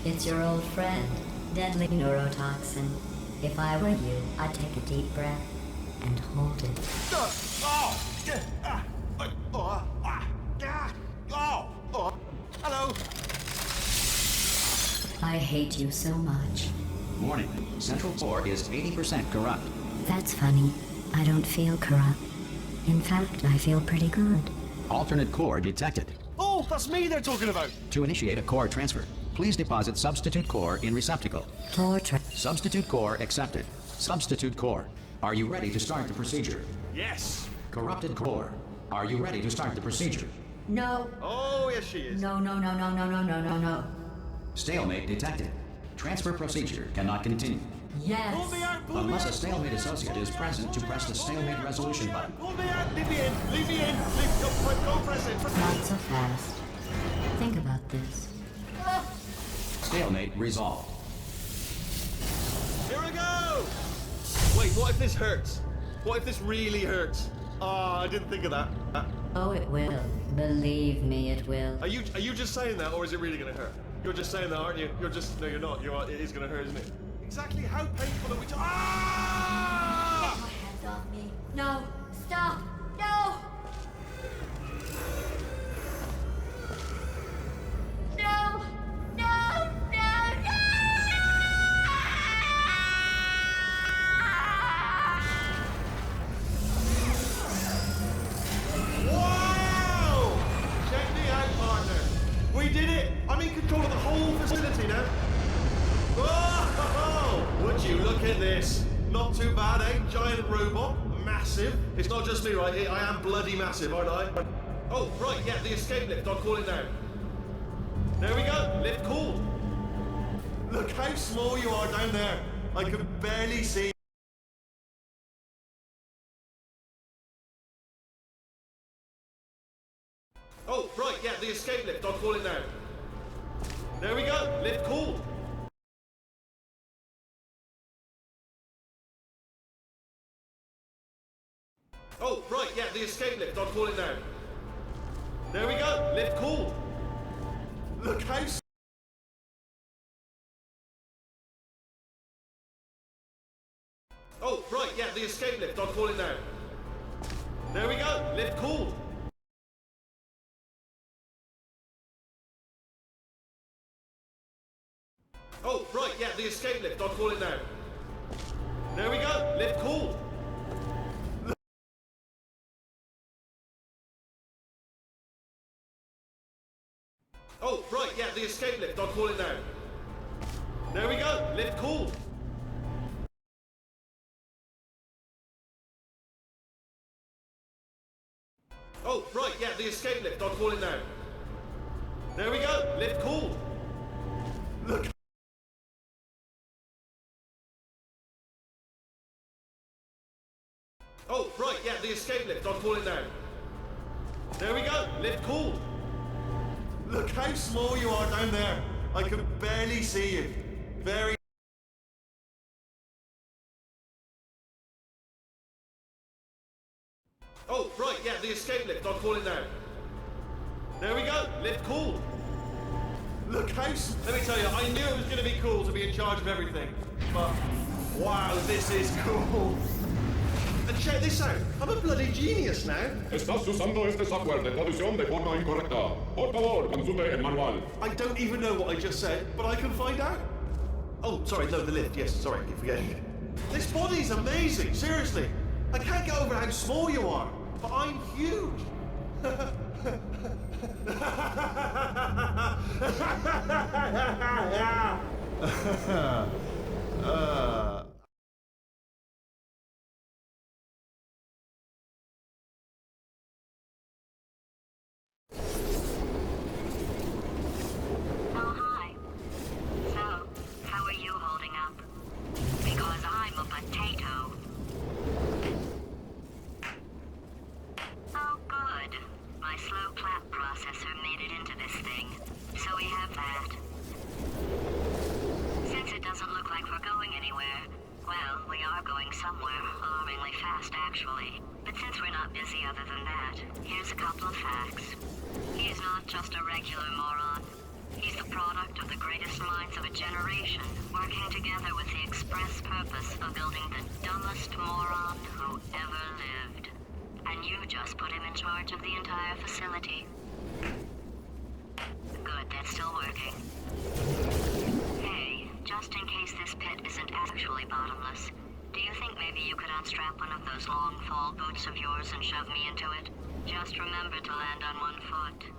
It's your old friend, deadly neurotoxin. If I were you, I'd take a deep breath and hold it. Hello. I hate you so much. Warning. Central core is 80% corrupt. That's funny. I don't feel corrupt. In fact, I feel pretty good. Alternate core detected. Oh, that's me they're talking about. To initiate a core transfer, please deposit substitute core in receptacle. Substitute core accepted. Substitute core. Are you ready to start the procedure? Yes. Corrupted core. Are you ready to start the procedure? No. Oh, yes, she is. No. Stalemate detected. Transfer procedure cannot continue. Yes. Pull me out. Unless a stalemate associate is present to press the stalemate resolution button. Pull me out. Leave me in. Go press it. Not so fast. Think about this. Stalemate resolved. Here we go. Wait, what if this hurts? What if this really hurts? I didn't think of that. Oh, it will. Believe me, it will. Are you just saying that, or is it really gonna hurt? You're just saying that, aren't you? No, you're not. It is gonna hurt, isn't it? Exactly how painful are we? Get my hands off me. No. Not too bad, eh? Giant robot, massive. It's not just me, right? I am bloody massive, aren't I? Oh, right, yeah, the escape lift. I'll call it now. There we go. Lift cool. Look how small you are down there. I can barely see. Oh, right, yeah, the escape lift. I'll call it now. There we go. Lift cool. Oh, right, yeah, the escape lift. I'll call it now. There we go. Lift cool. Look how... Oh, right, yeah, the escape lift. I'll call it now. There we go. Lift cool. Oh, right, yeah, the escape lift. I'll call it now. There we go. Lift cool. Oh, right, yeah, the escape lift. I'll call it now. There we go. Lift cool. Oh, right, yeah, the escape lift. I'll call it now. There we go. Lift cool. Look. Oh, right, yeah, the escape lift. I'll call it now. There we go. Lift cool. Look how small you are down there. I can barely see you. Very... Oh, right, yeah, the escape lift. I'll call it now. There we go. Lift cool. Look how... Let me tell you, I knew it was going to be cool to be in charge of everything. But, wow, this is cool. And check this out. I'm a bloody genius now. Estás usando este software de traducción de forma incorrecta. Por favor, consulte el manual. I don't even know what I just said, but I can find out. Oh, sorry, no, the lift. Yes, sorry, I keep forgetting it. This body's amazing, seriously. I can't get over how small you are, but I'm huge. Oh, hi. So, how are you holding up? Because I'm a potato. Oh, good. My slow clap processor made it into this thing. So we have that. Since it doesn't look like we're going anywhere, well, we are going somewhere, alarmingly fast actually. But since we're not busy other than that, here's a couple of facts. He's not just a regular moron. He's the product of the greatest minds of a generation, working together with the express purpose of building the dumbest moron who ever lived. And you just put him in charge of the entire facility. Good, that's still working. Hey, just in case this pit isn't actually bottomless, do you think maybe you could unstrap one of those long fall boots of yours and shove me into it? Just remember to land on one foot.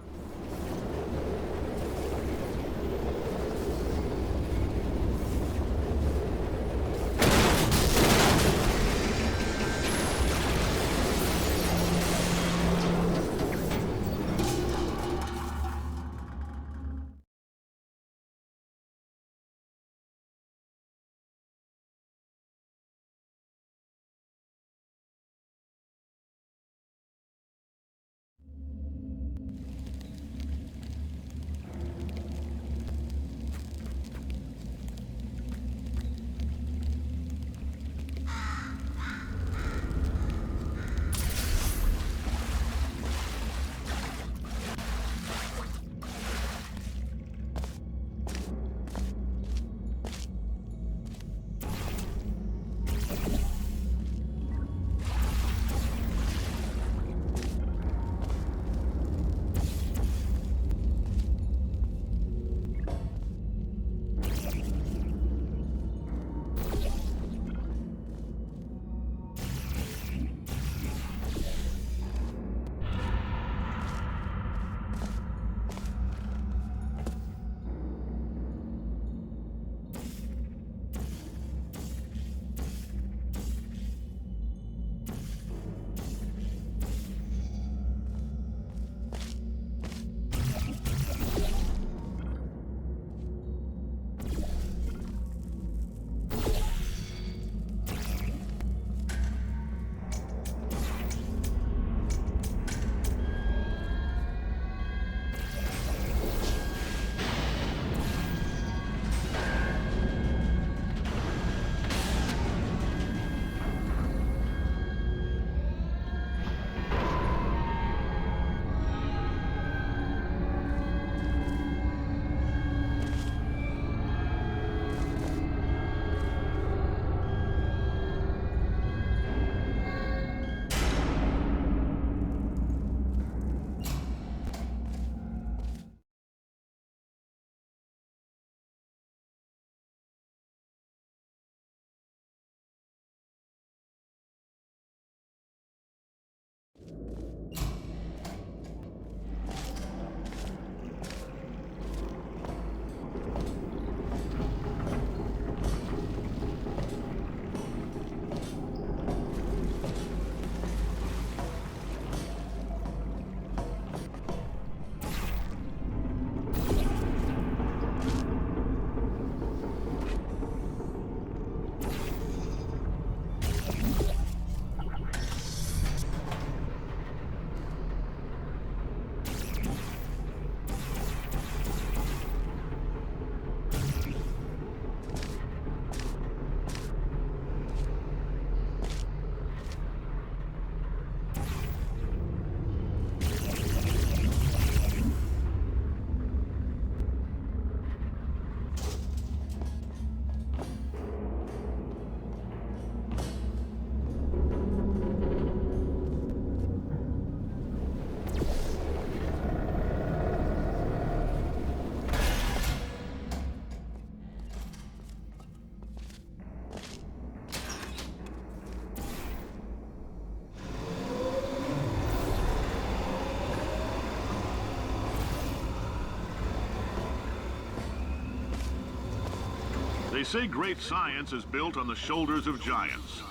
say great science is built on the shoulders of giants.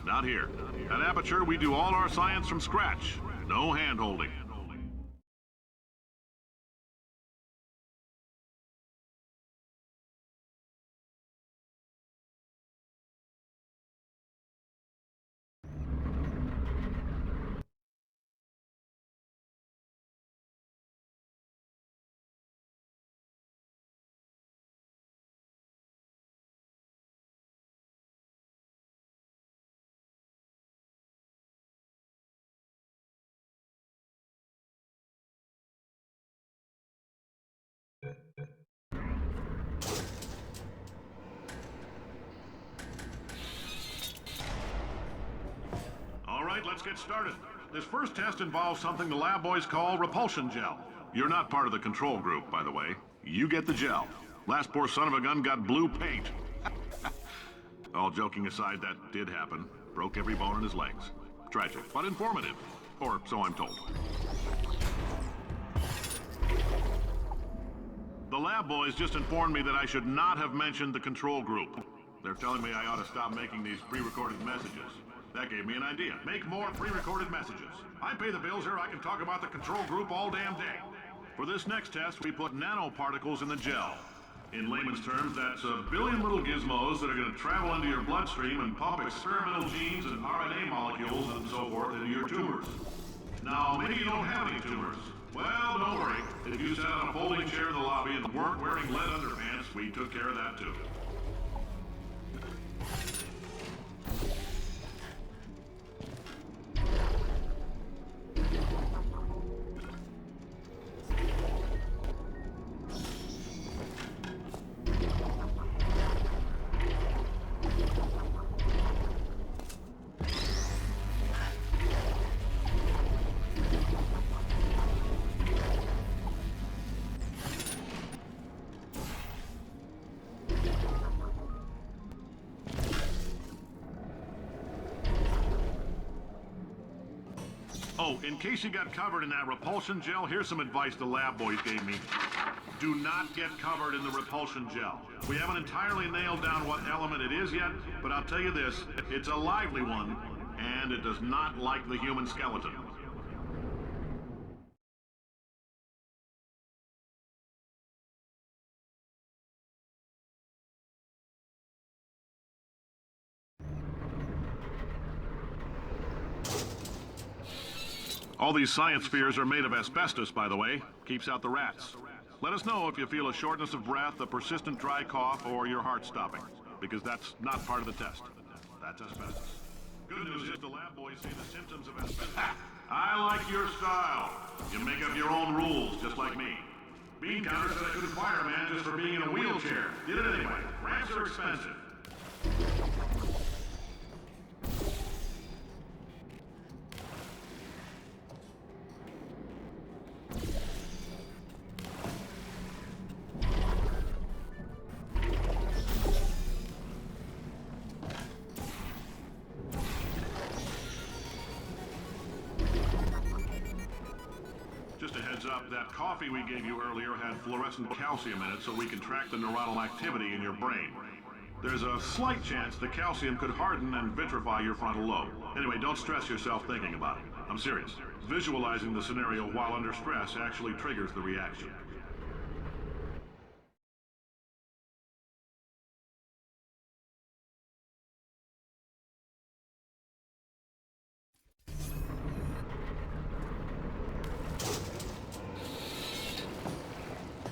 Not here. At Aperture, we do all our science from scratch. No hand-holding. All right, let's get started. This first test involves something the lab boys call repulsion gel. You're not part of the control group, by the way. You get the gel. Last poor son of a gun got blue paint. All joking aside, that did happen. Broke every bone in his legs. Tragic, but informative. Or so I'm told. The lab boys just informed me that I should not have mentioned the control group. They're telling me I ought to stop making these pre-recorded messages. That gave me an idea. Make more pre-recorded messages. I pay the bills here, I can talk about the control group all damn day. For this next test, we put nanoparticles in the gel. In layman's terms, that's a billion little gizmos that are going to travel into your bloodstream and pump experimental genes and RNA molecules and so forth into your tumors. Now, maybe you don't have any tumors. Well, don't worry. If you sat on a folding chair in the lobby and weren't wearing lead underpants, we took care of that too. Oh, in case you got covered in that repulsion gel, here's some advice the lab boys gave me. Do not get covered in the repulsion gel. We haven't entirely nailed down what element it is yet, but I'll tell you this, it's a lively one, and it does not like the human skeleton. All these science spheres are made of asbestos, by the way. Keeps out the rats. Let us know if you feel a shortness of breath, a persistent dry cough, or your heart stopping, because that's not part of the test. That's asbestos. Good news is the lab boys see the symptoms of asbestos. I like your style. You make up your own rules, just like me. Bean counter said I couldn't fire a man just for being in a wheelchair. Did it anyway. Ramps are expensive. That coffee we gave you earlier had fluorescent calcium in it so we can track the neuronal activity in your brain. There's a slight chance the calcium could harden and vitrify your frontal lobe. Anyway, don't stress yourself thinking about it. I'm serious. Visualizing the scenario while under stress actually triggers the reaction.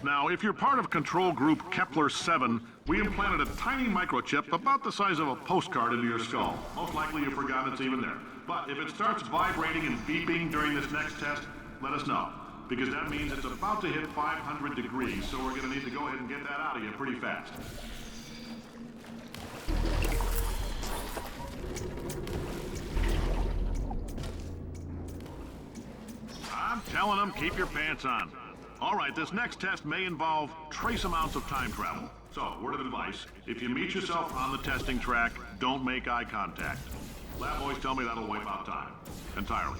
Now, if you're part of Control Group Kepler-7, we implanted a tiny microchip about the size of a postcard into your skull. Most likely you've forgotten it's even there. But if it starts vibrating and beeping during this next test, let us know. Because that means it's about to hit 500 degrees, so we're going to need to go ahead and get that out of you pretty fast. I'm telling them, keep your pants on. All right, this next test may involve trace amounts of time travel. So, word of advice, if you meet yourself on the testing track, don't make eye contact. Lab boys tell me that'll wipe out time. Entirely.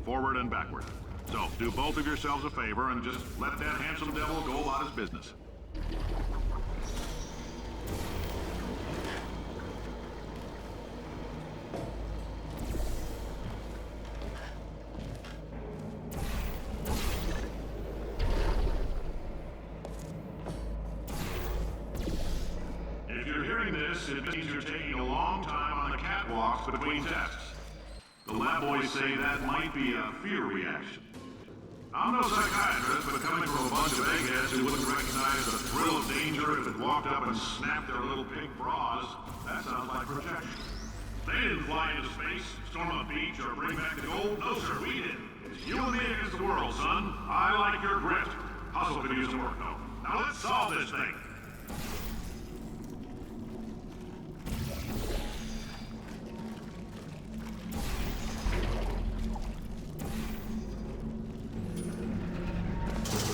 Forward and backward. So, do both of yourselves a favor and just let that handsome devil go about his business. this, it means you're taking a long time on the catwalks between tests. The lab boys say that might be a fear reaction. I'm no psychiatrist, but coming from a bunch of eggheads who wouldn't recognize the thrill of danger if it walked up and snapped their little pink bras, that sounds like projection. They didn't fly into space, storm a beach, or bring back the gold. No, sir, we didn't. It's you and me against the world, son. I like your grit. Hustle could use some work, though. Now let's solve this thing.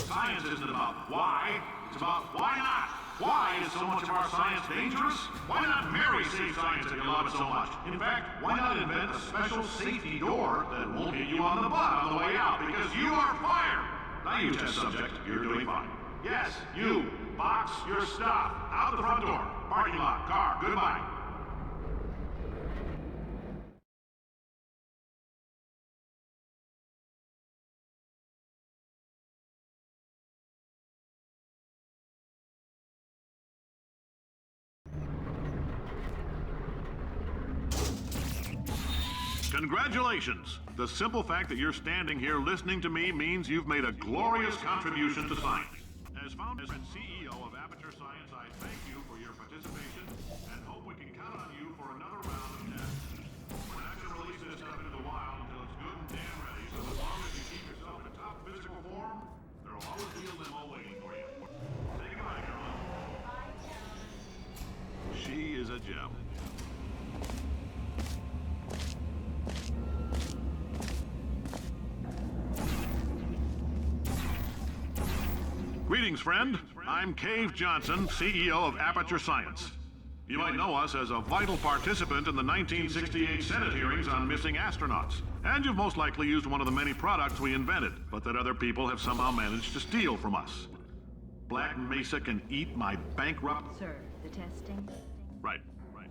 Science isn't about why, it's about why not. Why is so much of our science dangerous? Why not marry safe science if you love it so much? In fact, why not invent a special safety door that won't hit you on the butt on the way out because you are fired? Now you test subject, you're doing fine. Yes, you, box your stuff. Out the front door, parking lot, car, goodbye. Congratulations! The simple fact that you're standing here listening to me means you've made a glorious contribution to science. As founder and CEO of Aperture Science, I thank you for your participation and hope we can count on you for another round of tests. We're not going to release this stuff into the wild until it's good and damn ready, so as long as you keep yourself in top physical form, there'll always be a limo waiting for you. Say goodbye, Caroline. She is a gem. Greetings, friend. I'm Cave Johnson, CEO of Aperture Science. You might know us as a vital participant in the 1968 Senate hearings on missing astronauts. And you've most likely used one of the many products we invented, but that other people have somehow managed to steal from us. Black Mesa can eat my bankrupt... Sir, the testing? Right.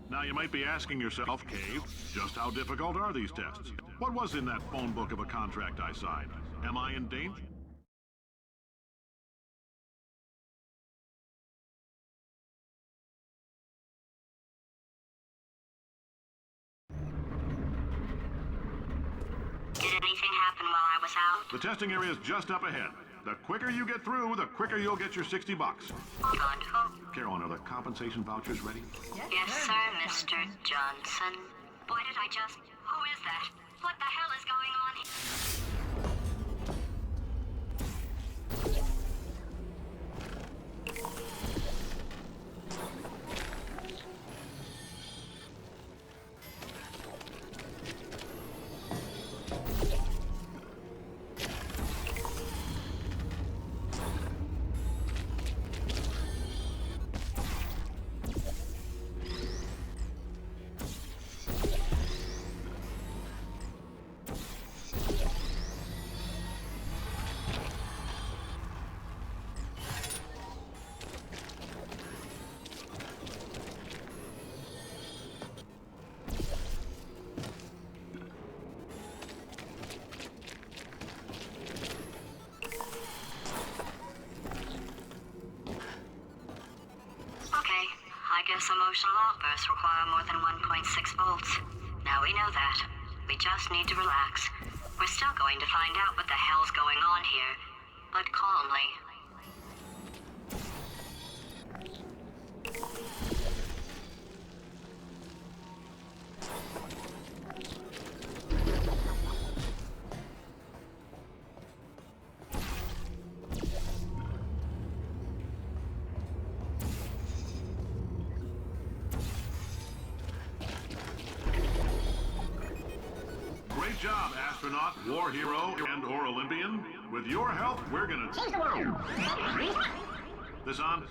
Now you might be asking yourself, Cave, just how difficult are these tests? What was in that phone book of a contract I signed? Am I in danger? Did anything happen while I was out? The testing area is just up ahead. The quicker you get through, the quicker you'll get your $60. Wonderful. Caroline, are the compensation vouchers ready? Yes, sir, Mr. Johnson. Boy, did I just... Who is that? What the hell is going on here? I guess emotional outbursts require more than 1.6 volts. Now we know that. We just need to relax. We're still going to find out what the hell's going on here, but calmly. Great job, astronaut, war hero, and/or Olympian. With your help, we're gonna change the world. This on?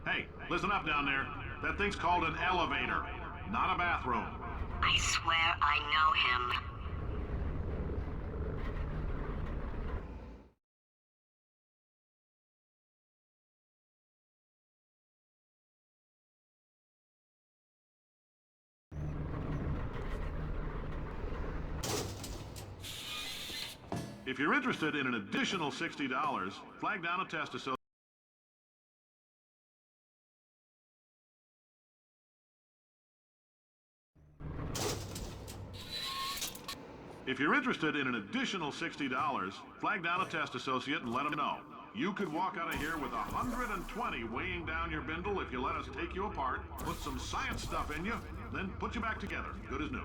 Hey, listen up down there. That thing's called an elevator, not a bathroom. I swear I know him. If you're interested in an additional $60, flag down a test associated If you're interested in an additional $60, flag down a test associate and let them know. You could walk out of here with 120 weighing down your bindle if you let us take you apart, put some science stuff in you, then put you back together, good as new.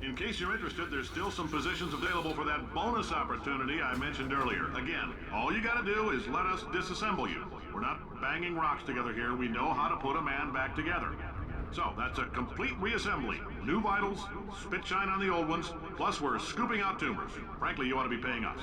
In case you're interested, there's still some positions available for that bonus opportunity I mentioned earlier. Again, all you gotta do is let us disassemble you. We're not banging rocks together here. We know how to put a man back together. So, that's a complete reassembly. New vitals, spit shine on the old ones, plus we're scooping out tumors. Frankly, you ought to be paying us.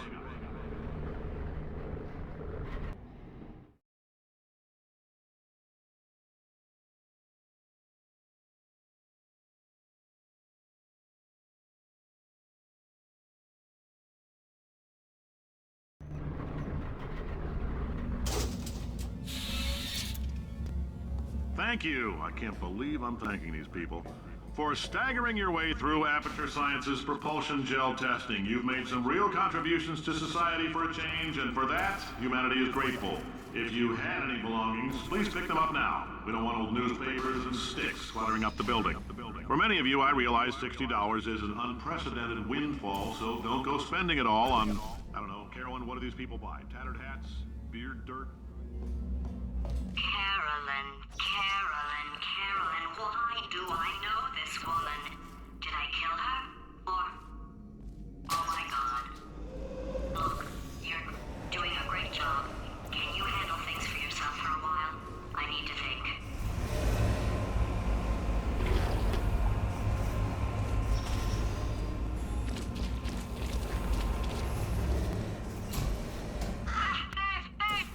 Thank you. I can't believe I'm thanking these people. For staggering your way through Aperture Science's propulsion gel testing, you've made some real contributions to society for a change, and for that, humanity is grateful. If you had any belongings, please pick them up now. We don't want old newspapers and sticks cluttering up the building. For many of you, I realize $60 is an unprecedented windfall, so don't go spending it all on, I don't know, Carolyn, what do these people buy? Tattered hats? Beard dirt? Carolyn, why do I know this woman? Did I kill her? Or... Oh my god. Look, you're doing a great job. Can you handle things for yourself for a while? I need to think.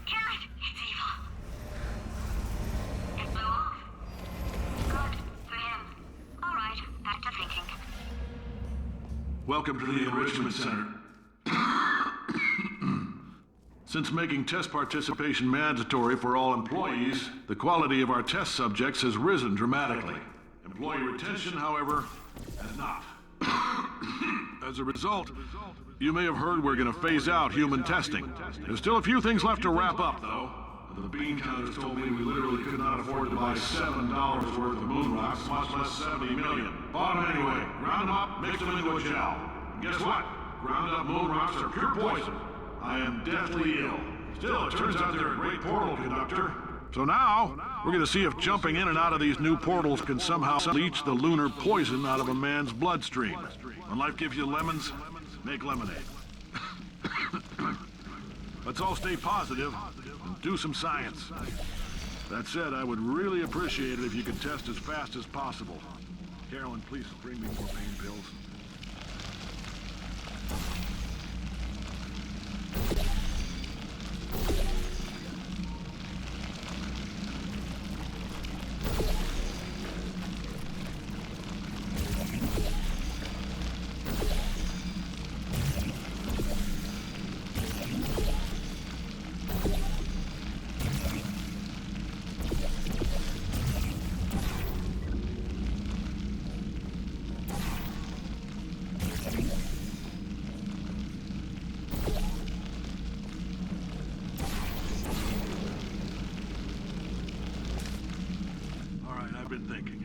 Kill it! It's evil. It blew off. Good for him. All right, back to thinking. Welcome to the Enrichment Center. Since making test participation mandatory for all employees, the quality of our test subjects has risen dramatically. Employee retention, however, has not. As a result, you may have heard we're going to phase out human testing. There's still a few things left to wrap up, though. The bean counters told me we literally could not afford to buy $7 worth of moon rocks, much less 70 million. Bought them anyway. Ground them up, mixed them into a gel. And guess what? Ground up moon rocks are pure poison. I am deathly ill. Still, it turns out they're a great portal conductor. So now, we're going to see if jumping in and out of these new portals can somehow leach the lunar poison out of a man's bloodstream. When life gives you lemons, make lemonade. Let's all stay positive and do some science. That said, I would really appreciate it if you could test as fast as possible. Carolyn, please bring me more pain pills. I've been thinking.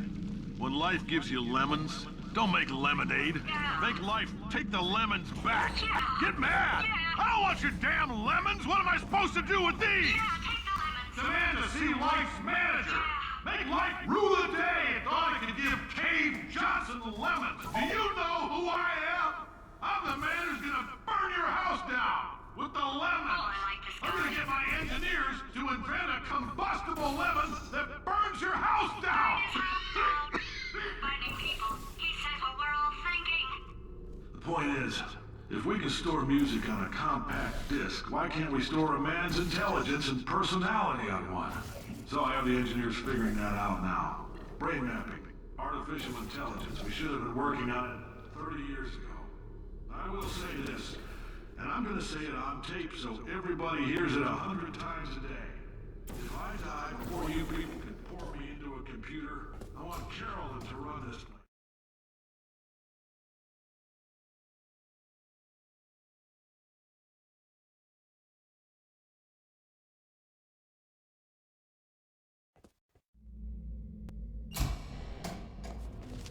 When life gives you lemons, don't make lemonade. Make life take the lemons back. Get mad! I don't want your damn lemons! What am I supposed to do with these? Demand to see life's manager. Make life rule the day. Thought I could give Cave Johnson lemons. Do you know who I am? I'm the man who's gonna burn your house down with the lemons. Oh, I like this guy. I'm gonna get my engineers invent a combustible lemon that burns your house down! Finding people. He says what we're all thinking. The point is, if we can store music on a compact disc, why can't we store a man's intelligence and personality on one? So I have the engineers figuring that out now. Brain mapping, artificial intelligence. We should have been working on it 30 years ago. I will say this, and I'm gonna say it on tape so everybody hears it 100 times a day. If I die before you people can pour me into a computer, I want Carolyn to run this place.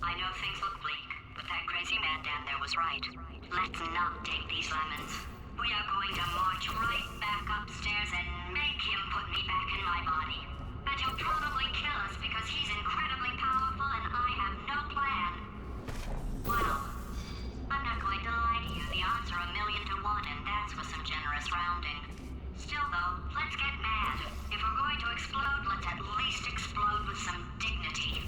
I know things look bleak, but that crazy man down there was right. Let's not take these lemons. We are going to march right back upstairs and make him put me back in my body. And he'll probably kill us because he's incredibly powerful and I have no plan. Well, I'm not going to lie to you. The odds are 1,000,000 to 1, and that's with some generous rounding. Still, though, let's get mad. If we're going to explode, let's at least explode with some dignity.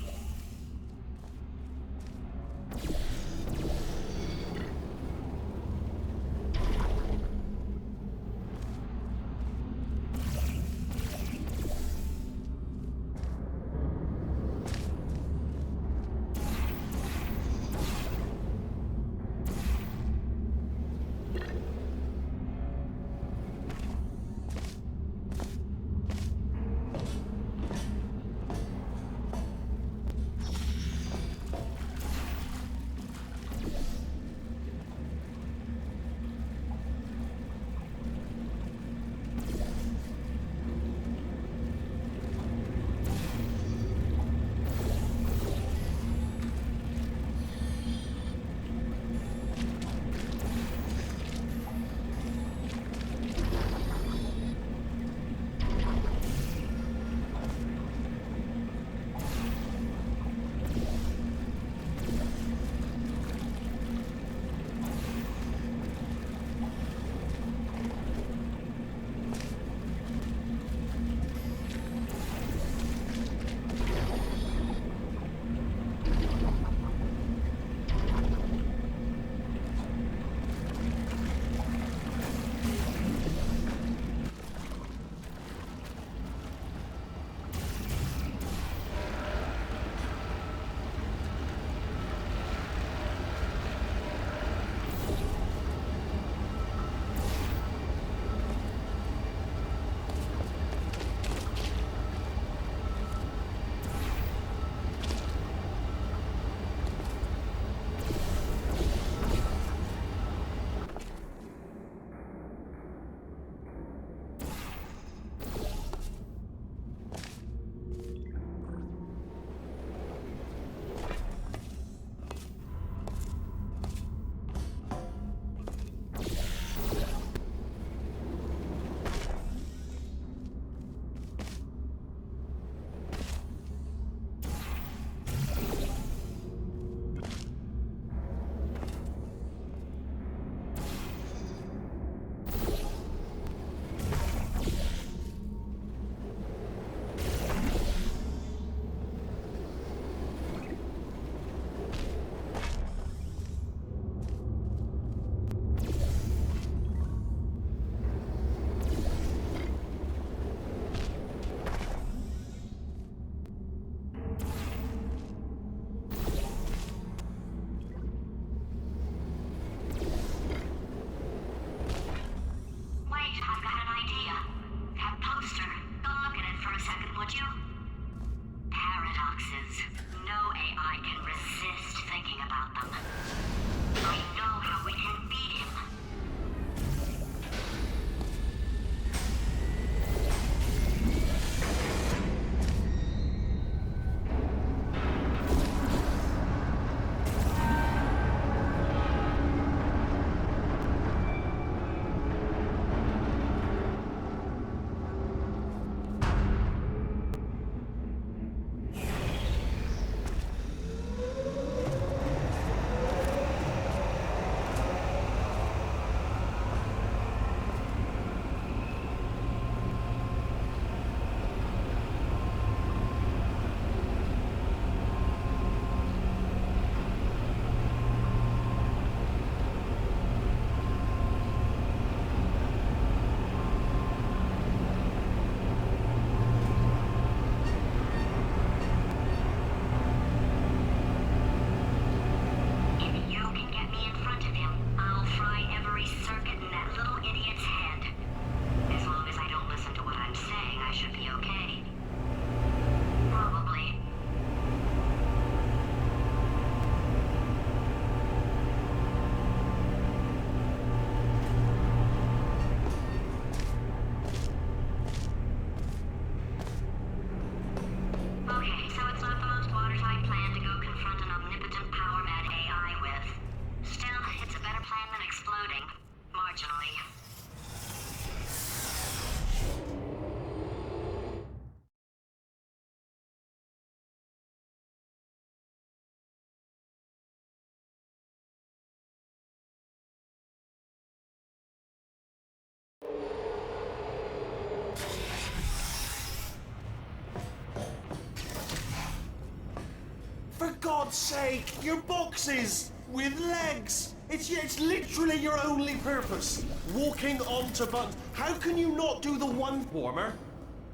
God's sake, your boxes with legs. It's literally your only purpose. Walking onto buttons. How can you not do the one warmer?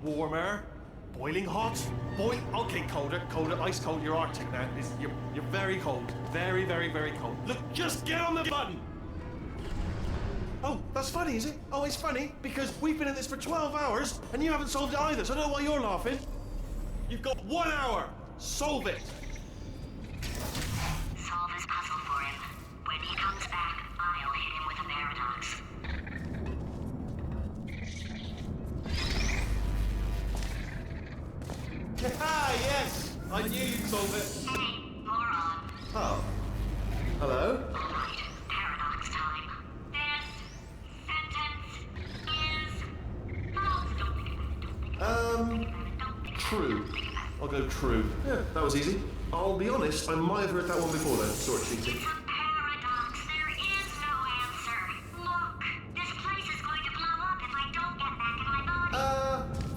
Warmer. Boiling hot. Okay, colder. Ice cold. You're Arctic now. You're very cold. Very, very, very cold. Look, just get on the button. Oh, that's funny, is it? Oh, it's funny because we've been in this for 12 hours and you haven't solved it either, so I don't know why you're laughing. You've got 1 hour. Solve it. Solve his puzzle for him. When he comes back, I'll hit him with a paradox. Ah, yes! I knew you'd solve it. Hey, moron. Oh. Hello? All right, paradox time. This sentence is false. Don't think about it. Don't think about it. Don't think True. I'll go true. Yeah, that was easy. I'll be honest, I might have heard that one before though, sort of cheating. It's a paradox. There is no answer. Look, this place is going to blow up if I don't get back in my body.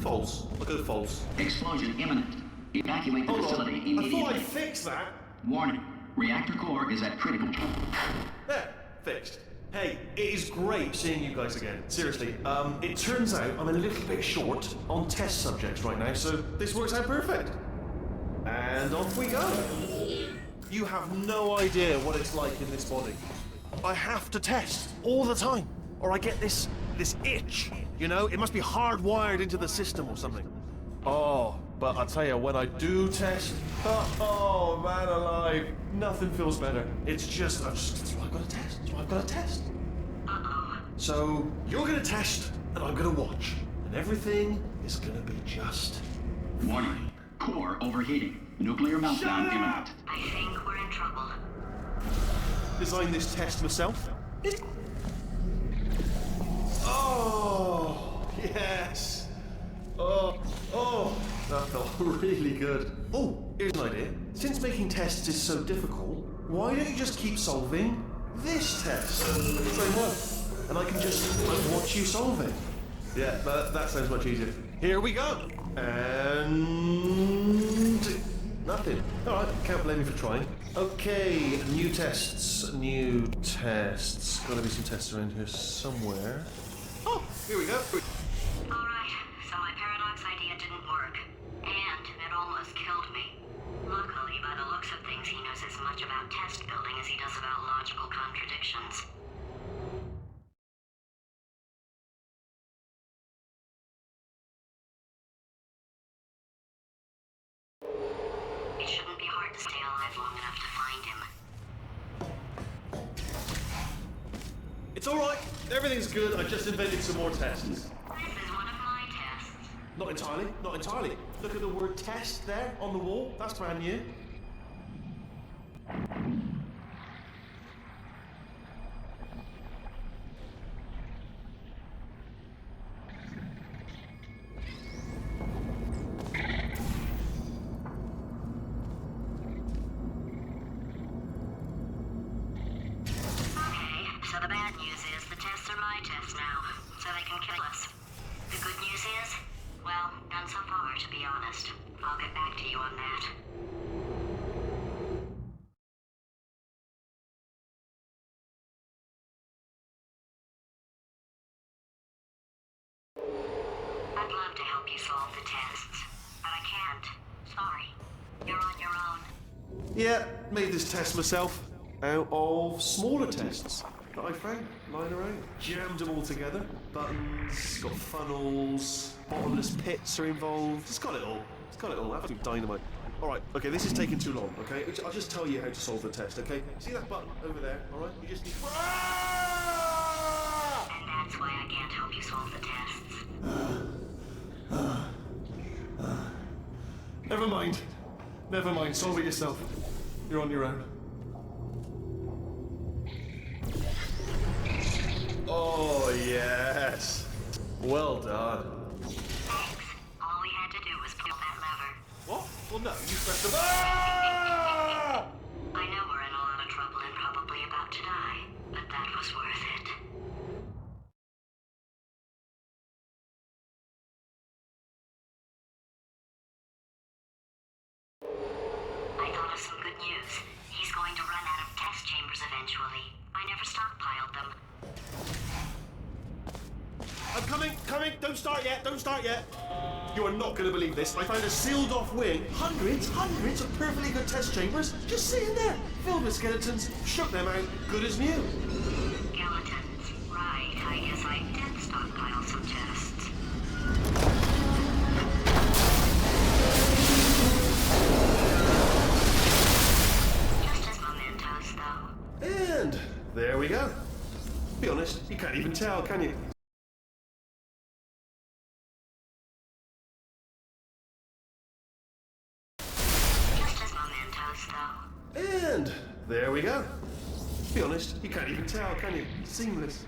False. I'll go false. Explosion imminent. Evacuate the Hold facility on. I immediately. thought I'd fix that. Warning. Reactor core is at critical. There, fixed. Hey, it is great seeing you guys again. Seriously, it turns out I'm a little bit short on test subjects right now, so this works out perfect. And off we go. You have no idea what it's like in this body. I have to test all the time, or I get this itch. You know, it must be hardwired into the system or something. Oh, but I tell you, when I do test, oh man alive, nothing feels better. It's just, that's why I've got to test. That's why I've got to test. So you're gonna test, and I'm gonna watch, and everything is gonna be just Warning. Core overheating. Nuclear meltdown imminent. I think we're in trouble. design this test myself. Oh, yes. Oh, that felt really good. Oh, here's an idea. Since making tests is so difficult, why don't you just keep solving this test? Same one. And I can just watch you solve it. Yeah, that sounds much easier. Here we go. And nothing. All right, can't blame you for trying. Okay, new tests. Gotta be some tests around here somewhere. Oh, here we go. Alright, so my paradox idea didn't work. And it almost killed me. Luckily, by the looks of things, he knows as much about test building as he does about logical contradictions. It shouldn't be hard to stay alive long enough to find him. It's all right. Everything's good. I just invented some more tests. This is one of my tests. Not entirely. Not entirely. Look at the word test there on the wall. That's brand new. Okay, so the bad news is the tests are my tests now, so they can kill us. The good news is, well, none so far, to be honest. I'll get back to you on that. I'd love to help you solve the tests, but I can't. Sorry. You're on your own. Yeah, made this test myself out of smaller tests that I found lying around. Jammed them all together. Buttons, got funnels, bottomless pits are involved. It's got it all. It's got it all. Absolute dynamite. Alright, okay, this is taking too long, okay? I'll just tell you how to solve the test, okay? See that button over there, alright? You just need... And that's why I can't help you solve the tests. Never mind. Never mind. Solve it yourself. You're on your own. Oh, yes. Well done. Thanks. All we had to do was pull that lever. What? Well, no. You pressed the... Ah! I know we're in a lot of trouble and probably about to die, but that was worth it. I thought of some good news. going to run out of test chambers eventually. I never stockpiled them. I'm coming! Don't start yet! You are not going to believe this. I found a sealed off wing. Hundreds of perfectly good test chambers just sitting there, filled with skeletons. Shook them out, good as new. Skeletons. Right, I guess I did stockpile some tests. Just as mementos, though. And there we go. Be honest, you can't even tell, can you? Just as mementos, though. And there we go. Be honest, you can't even tell, can you? Seamless.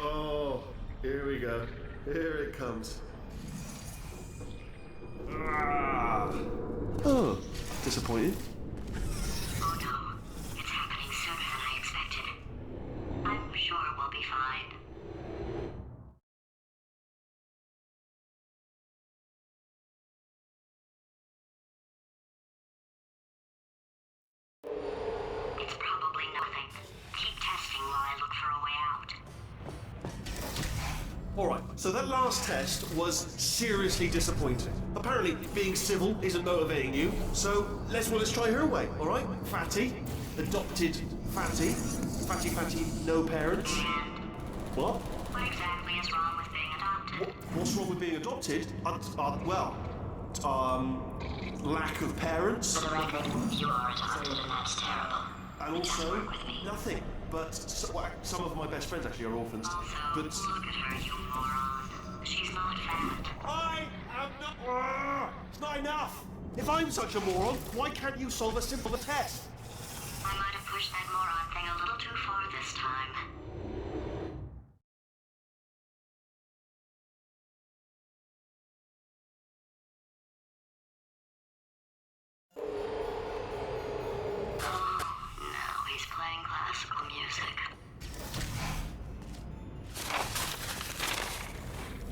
Oh, here we go. Here it comes. Oh, disappointed. Oh no, it's happening sooner than I expected. I'm sure we'll be fine. It's probably nothing. Keep testing while I look for a way out. Alright, so that last test was seriously disappointing. Apparently, being civil isn't motivating you, so let's try her way, alright? Fatty, adopted Fatty, Fatty, no parents. And What? what exactly is wrong with being adopted? What's wrong with being adopted? Lack of parents, You are adopted and that's terrible. and also nothing. But some of my best friends actually are orphans. Also, But look at her, you moron. She's not fat. I am not. It's not enough. If I'm such a moron, why can't you solve a simple test? I might have pushed that moron thing a little too far this time. Now he's playing classical music.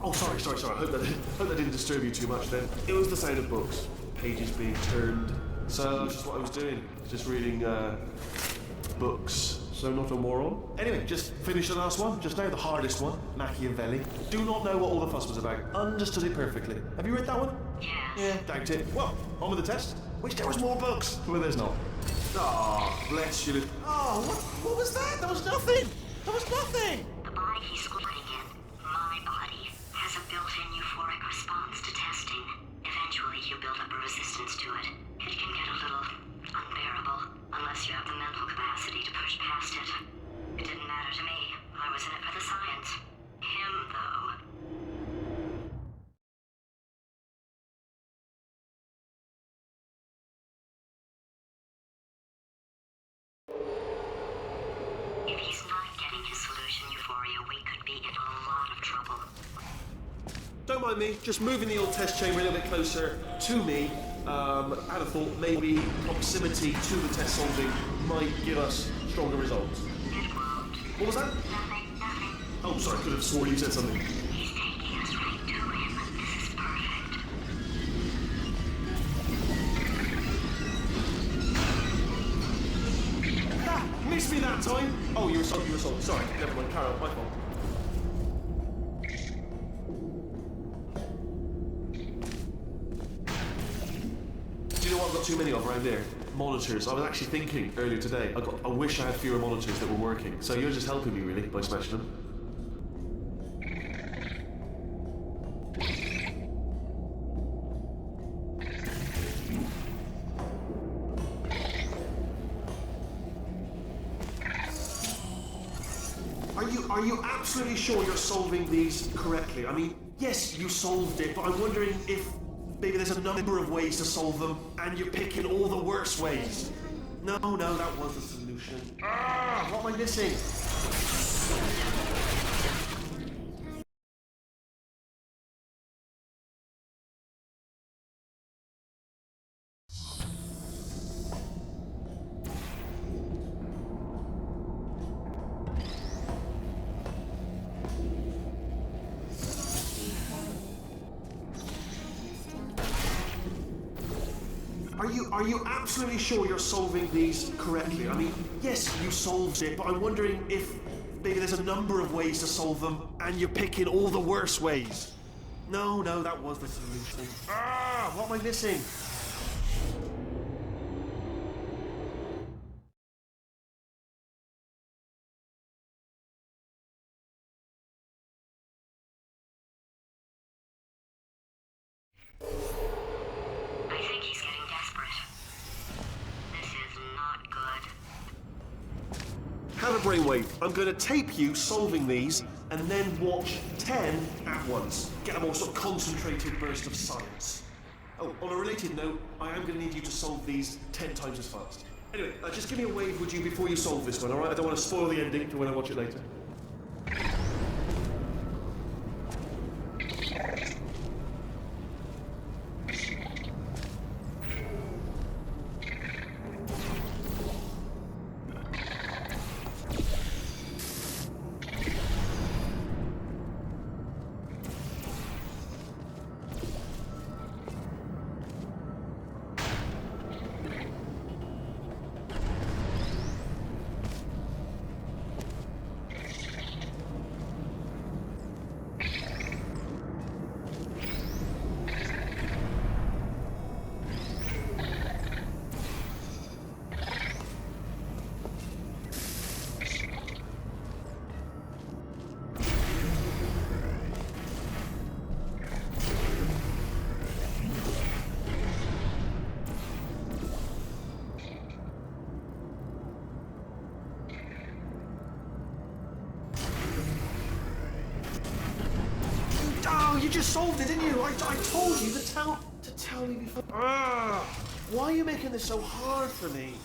Oh, sorry. I hope that didn't disturb you too much then. It was the sound of books, pages being turned. So that's just what I was doing, just reading books. So not a moron. Anyway, just finished the last one, just now, the hardest one, Machiavelli. Do not know what all the fuss was about. Understood it perfectly. Have you read that one? Yes. Yeah, doubt it. Well, on with the test. Wish there was more books. Well, there's not. Oh, bless you. Oh, what was that? There was nothing. The body he's squatting in, my body, has a built-in euphoric response to testing. Eventually, you build up a resistance to it. It can get a little unbearable, unless you have the mental capacity to push past it. It didn't matter to me. I was in it for the science. Him, though. If he's not getting his solution euphoria, we could be in a lot of trouble. Don't mind me, just moving the old test chamber a little bit closer to me. I had a thought maybe proximity to the test solving might give us stronger results. It won't. What was that? Nothing. Oh, sorry, I could have sworn you said something. He's taking us right to him. This is perfect. Ah, missed me that time. Oh, you were solid. Sorry, never mind, carry on, my fault. Do you know what I've got too many of around here? Monitors. I was actually thinking earlier today, I wish I had fewer monitors that were working. So you're just helping me really by smashing them. are you absolutely sure you're solving these correctly? I mean, yes, you solved it, but I'm wondering if maybe there's a number of ways to solve them, and you're picking all the worst ways. No, that was the solution. What am I missing? Are you absolutely sure you're solving these correctly? I mean, yes, you solved it, but I'm wondering if maybe there's a number of ways to solve them, and you're picking all the worst ways. No, that was the solution. What am I missing? I think he's getting desperate. This is not good. Have a brainwave. I'm going to tape you solving these, and then watch 10 at once. Get a more sort of concentrated burst of science. Oh, on a related note, I am going to need you to solve these 10 times as fast. Anyway, just give me a wave, would you, before you solve this one, alright? I don't want to spoil the ending for when I watch it later. You just solved it, didn't you? I told you to tell me before. Why are you making this so hard for me?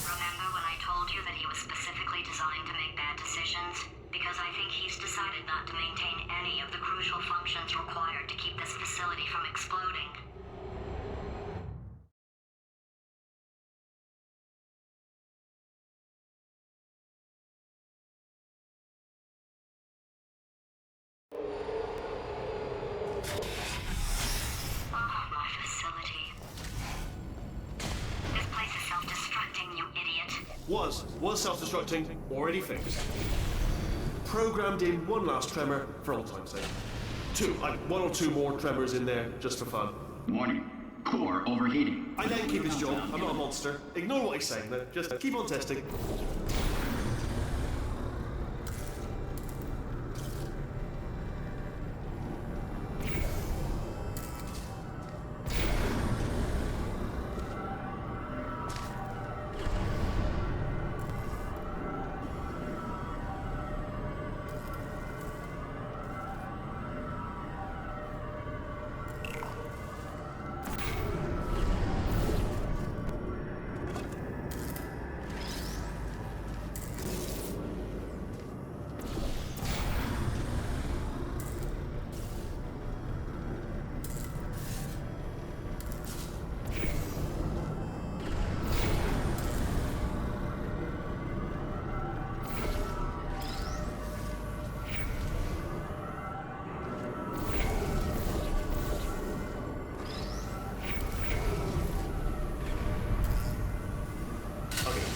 Remember when I told you that he was specifically designed to make bad decisions? Because I think he's decided not to maintain any of the crucial functions required to keep this facility from exploding. My facility. This place is self-destructing, you idiot. Was self-destructing, already fixed. Programmed in one last tremor for old time's sake. One or two more tremors in there, just for fun. Warning. Core overheating. I let him keep his job. I'm not a monster. Ignore what he's saying, though. Just keep on testing.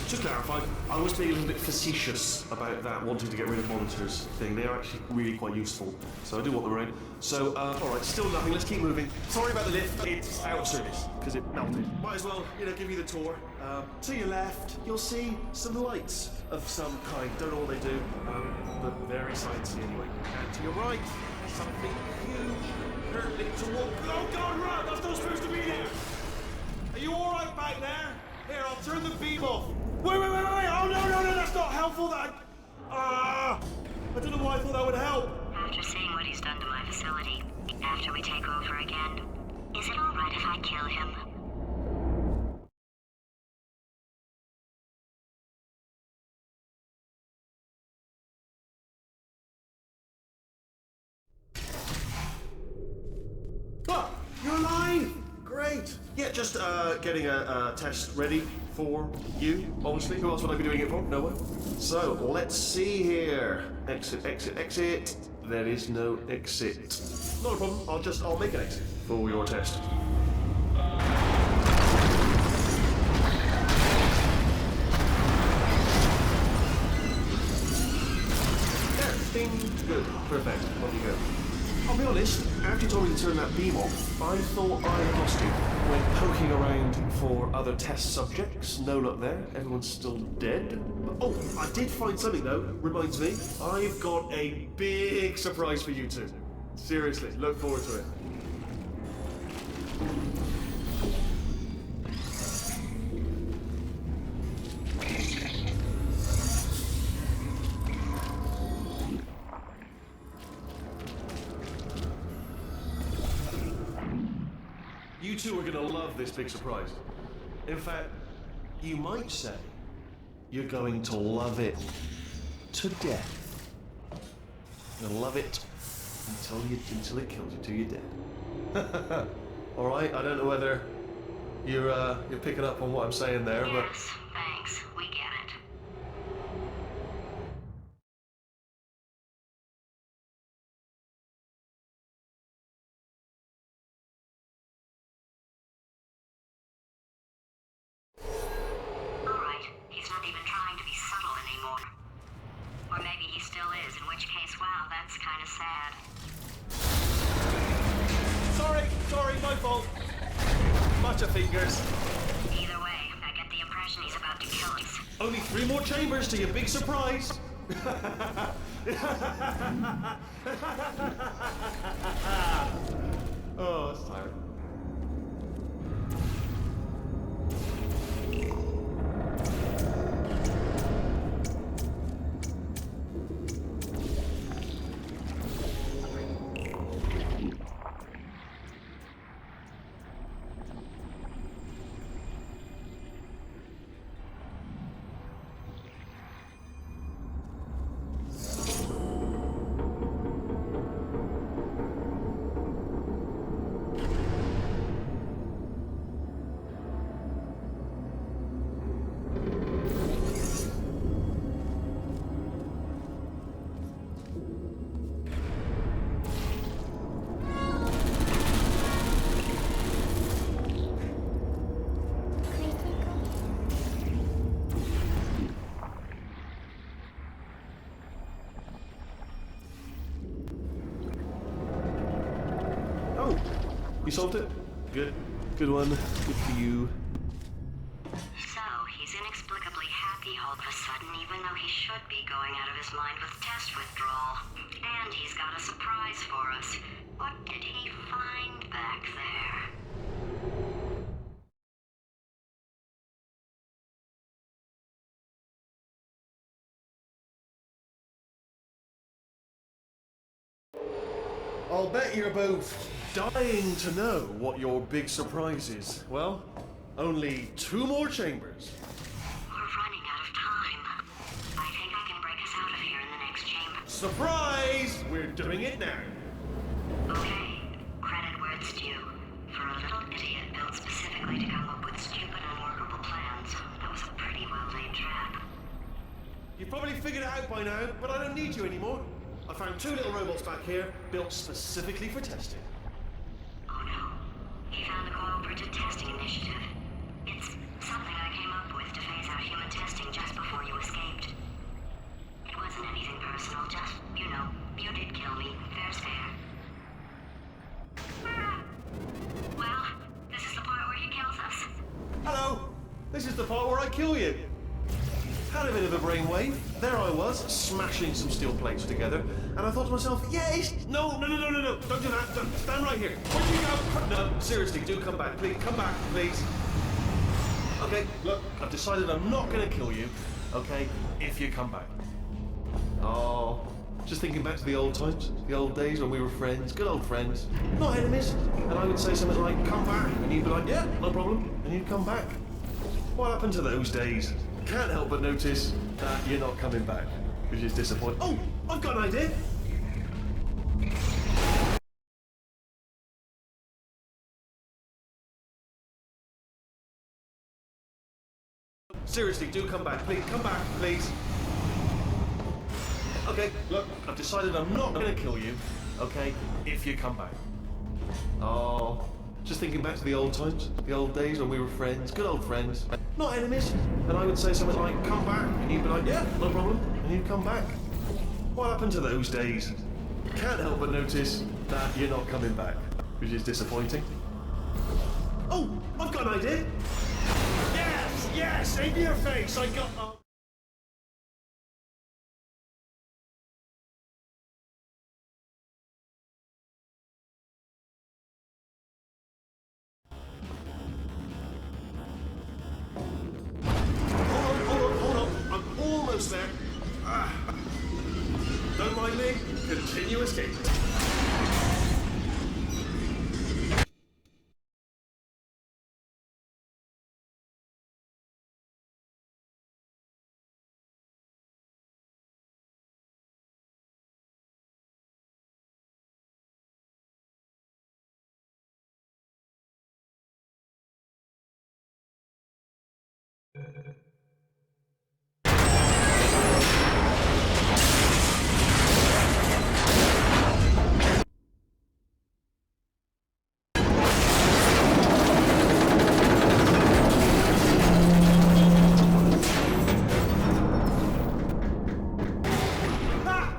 Just clarify, I was being a little bit facetious about that wanting to get rid of monitors thing. They are actually really quite useful, so I do want them around. So, alright, still nothing, let's keep moving. Sorry about the lift, it's out of service, because it melted. Might as well, give you the tour. To your left, you'll see some lights of some kind. Don't know what they do, but very sciencey anyway. And to your right, something huge, hurtling toward... Oh God, run! That's not supposed to be there! Are you alright back there? Here, I'll turn the beam off. Wait! Oh, no, that's not helpful. I don't know why I thought that would help. After seeing what he's done to my facility, after we take over again, is it alright if I kill him? Ah, you're alive! Great. Yeah, just getting a test ready for you, obviously. Who else would I be doing it for? No one. So, let's see here. Exit, exit, exit. There is no exit. Not a problem. I'll make an exit for your test. There. Ding. Good. Perfect. On you go. I'll be honest, after you told me to turn that beam off, I thought I had lost you. Went poking around for other test subjects. No luck there. Everyone's still dead. Oh, I did find something though. Reminds me, I've got a big surprise for you two. Seriously, look forward to it. You two are gonna love this big surprise. In fact, you might say you're going to love it to death. You'll love it until it kills you till you're dead. All right. I don't know whether you're picking up on what I'm saying there, but Yes, thanks. We get it. Alright, he's not even trying to be subtle anymore. Or maybe he still is, in which case, wow, that's kind of sad. sorry, my fault. Bunch of fingers. Either way, I get the impression he's about to kill us. Only 3 more chambers to your big surprise. Oh, that's tiring. You solved it? Good. Good one. Good for you. So, he's inexplicably happy all of a sudden, even though he should be going out of his mind with test withdrawal. And he's got a surprise for us. What did he find back there? I'll bet you're both dying to know what your big surprise is. Well, only 2 more chambers. We're running out of time. I think I can break us out of here in the next chamber. Surprise! We're doing it now. Okay, credit where it's due. For a little idiot built specifically to come up with stupid, unworkable plans, that was a pretty well-laid trap. You've probably figured it out by now, but I don't need you anymore. I found 2 little robots back here, built specifically for testing. Oh no. He found the Cooperative Testing Initiative. It's something I came up with to phase out human testing just before you escaped. It wasn't anything personal, just, you know, you did kill me. Fair's fair. Well, this is the part where he kills us. Hello! This is the part where I kill you. Had a bit of a brainwave. There I was, smashing some steel plates together, and I thought to myself, yes! No, don't do that. Don't. Stand right here. Where'd you go? No, seriously, do come back. Please, come back, please. Okay, look, I've decided I'm not going to kill you, okay, if you come back. Oh, Just thinking back to the old times, the old days when we were friends, good old friends, not enemies. And I would say something like, come back, and you'd be like, yeah, no problem, and you'd come back. What happened to those days? Can't help but notice that you're not coming back, which is disappointing. Oh, I've got an idea. Seriously, do come back, please. Come back, please. Okay, look, I've decided I'm not gonna kill you, okay, if you come back. Oh, just thinking back to the old times, the old days when we were friends, good old friends, not enemies. And I would say something like, come back, and you'd be like, yeah, no problem, and you'd come back. What happened to those days? Can't help but notice that you're not coming back, which is disappointing. Oh, I've got an idea. Yes, yes, in your face, I got... Hold on, I'm almost there. Don't mind me, continue escaping.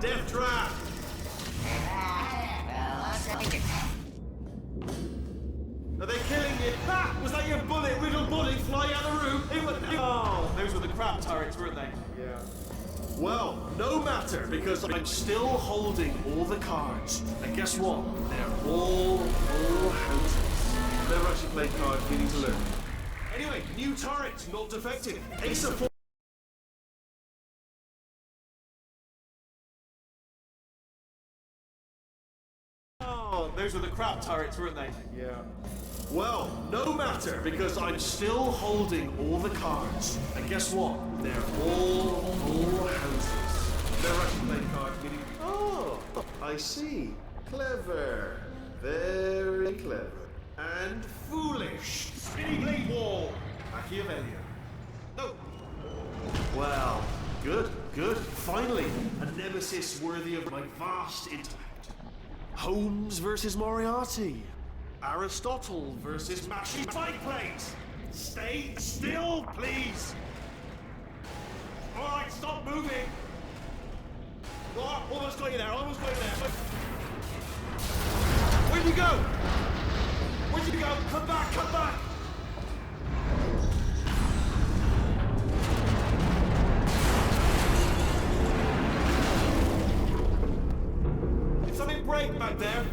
Death trap! Are they killing you? Ah! Was that your bullet-riddled body flying out the room? Oh, those were the crap turrets, weren't they? Yeah. Well, no matter, because I'm still holding all the cards. And guess what? They're all houses. Never actually played cards, we need to learn. Anyway, new turret, not defective. Ace of 4. Oh, those were the crap turrets, weren't they? Yeah. Well, no matter, because I'm still holding all the cards. And guess what? They're all houses. Never actually played cards, meaning... Oh, I see. Clever. Very clever. And foolish. Spinny blade wall. Machiavellian. No. Well, good. Finally, a nemesis worthy of my vast intellect. Holmes versus Moriarty. Aristotle versus Mashi. Fight, please! Stay still, please! Alright, stop moving! Oh, almost got you there, Where'd you go? Where'd you go? Come back! Did something break back there?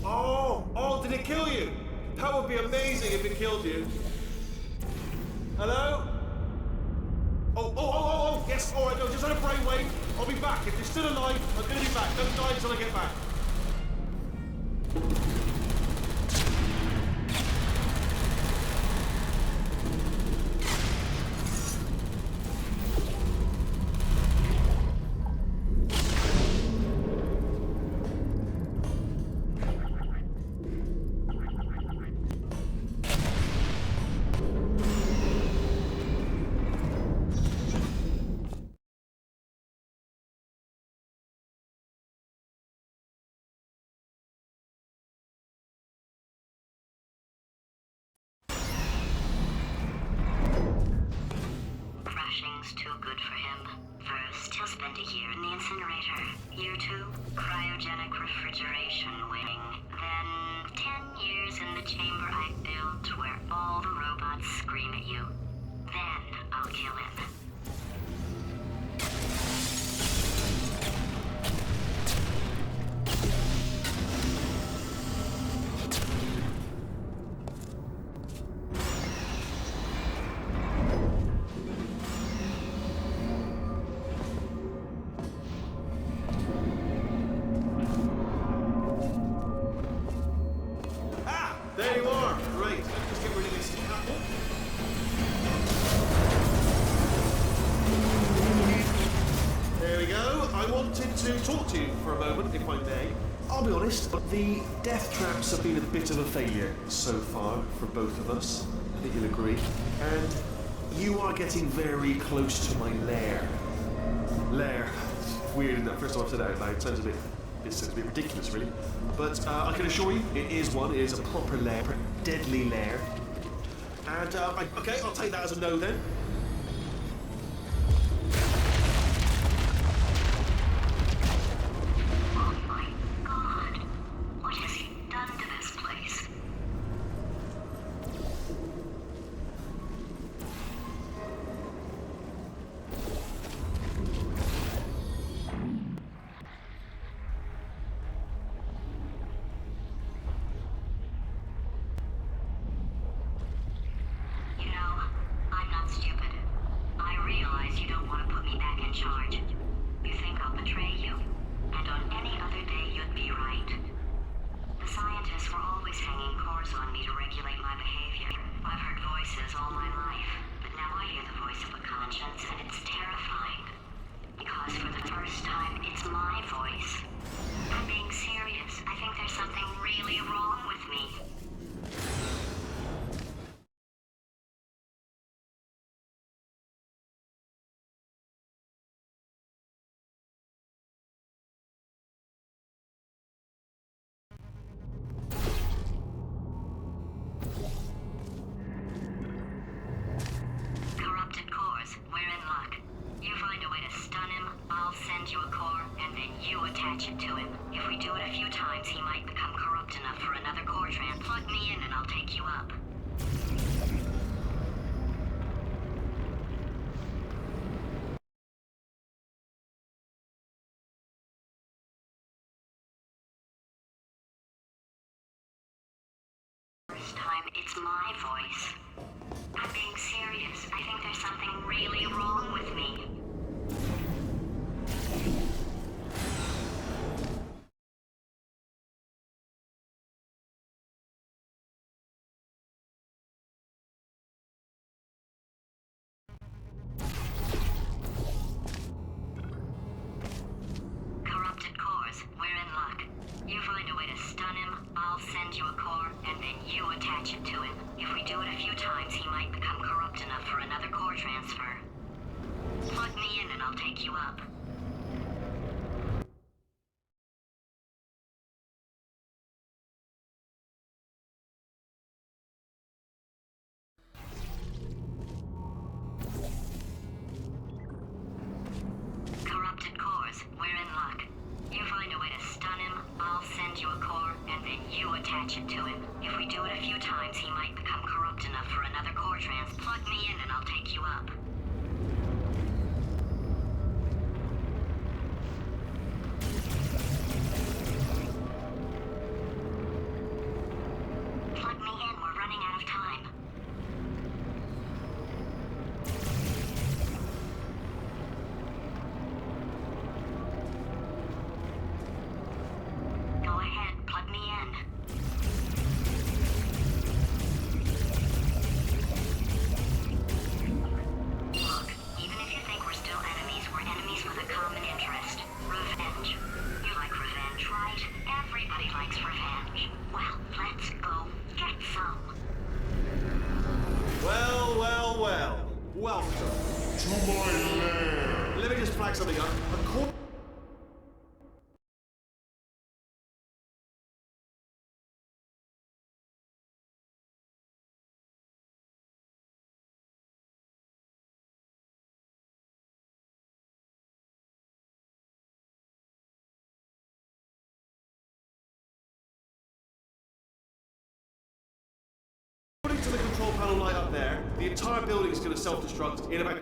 Oh, did it kill you? That would be amazing if it killed you. Hello? Oh, yes, alright, no, just had a brainwave. I'll be back. If you're still alive, I'm gonna be back. Don't die until I get back. Crashing's too good for him. First, he'll spend a year in the incinerator. Year 2, cryogenic refrigeration wing. Then, 10 years in the chamber I built where all the robots scream at you. Then, I'll kill him. Right, let's just get rid of this apple. There we go. I wanted to talk to you for a moment, if I may. I'll be honest, the death traps have been a bit of a failure so far for both of us. I think you'll agree. And you are getting very close to my lair. Lair. It's weird, isn't it? First time I've said that out loud. It sounds a bit ridiculous, really. But I can assure you, it is one. It is a proper lair, a deadly lair. And, okay, I'll take that as a no then. Oh my god. What has he done to this place? You know, I'm not stupid. I realize you don't want to put me back in charge. You think I'll betray you. And on any other day, you'd be right. The scientists were always hanging cores on me to regulate my behavior. I've heard voices all my life, but now I hear the voice of a conscience, and it's terrifying. Because for the first time, it's my voice. I'm being serious. I think there's something really wrong with me. Corrupted cores, we're in luck. You find a way to stun him, I'll send you a core, and then you attach it to him. If we do it a few times, he might become corrupt enough for another core trans. Plug me in and I'll take you up. First time, it's my voice. I'm being serious. I think there's something really wrong with me. Corrupted cores, we're in luck. You find a way to stun him, I'll send you a core, and then you attach it to him. If we do it a few times, he might become corrupt enough for another core transfer. Plug me in and I'll take you up. Corrupted cores, we're in luck. You find a way to stun him, I'll send you a core, and then you attach it to him. If we do it a few times, he might become corrupt enough for another core trans. Plug me in and I'll take you up. Plug me in, we're running out of time. Go ahead, plug me in. Look, even if you think we're still enemies, we're enemies with a common interest. Revenge. You like revenge, right? Everybody likes revenge. Well, let's go get some. Well, well, well. Welcome to my lair. Let me just flag something up. According to the control panel light up there, the entire building is going to self-destruct in about...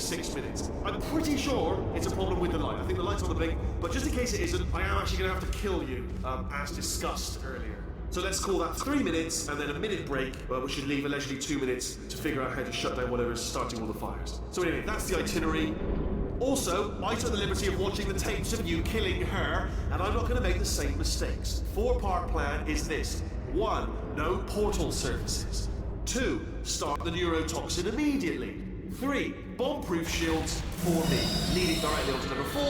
6 minutes. I'm pretty sure it's a problem with the light. I think the light's on the blink, but just in case it isn't, I am actually going to have to kill you, as discussed earlier. So let's call that 3 minutes and then a minute break, which should leave allegedly 2 minutes to figure out how to shut down whatever's starting all the fires. So anyway, that's the itinerary. Also, I took the liberty of watching the tapes of you killing her, and I'm not going to make the same mistakes. 4-part plan is this. 1. No portal services. 2. Start the neurotoxin immediately. 3. Bomb-proof shields for me. Leading directly on to number 4.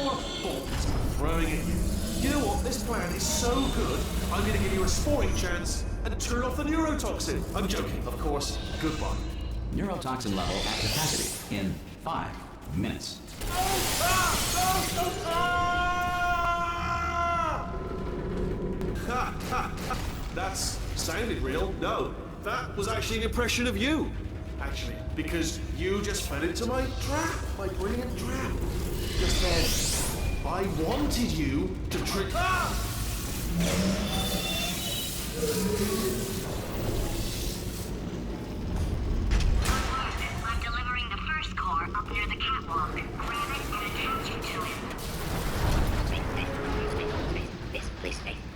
Bombs. Throwing at you. You know what? This plan is so good, I'm going to give you a scoring chance and turn off the neurotoxin. I'm joking, of course. Goodbye. Neurotoxin level at capacity in 5 minutes. That's sounded real. No, that was actually an impression of you. Actually, because you just fell into my trap, my brilliant trap. Just then, I wanted you to trick. I'm delivering the first core up near the catwalk. Grab it and attach it to him.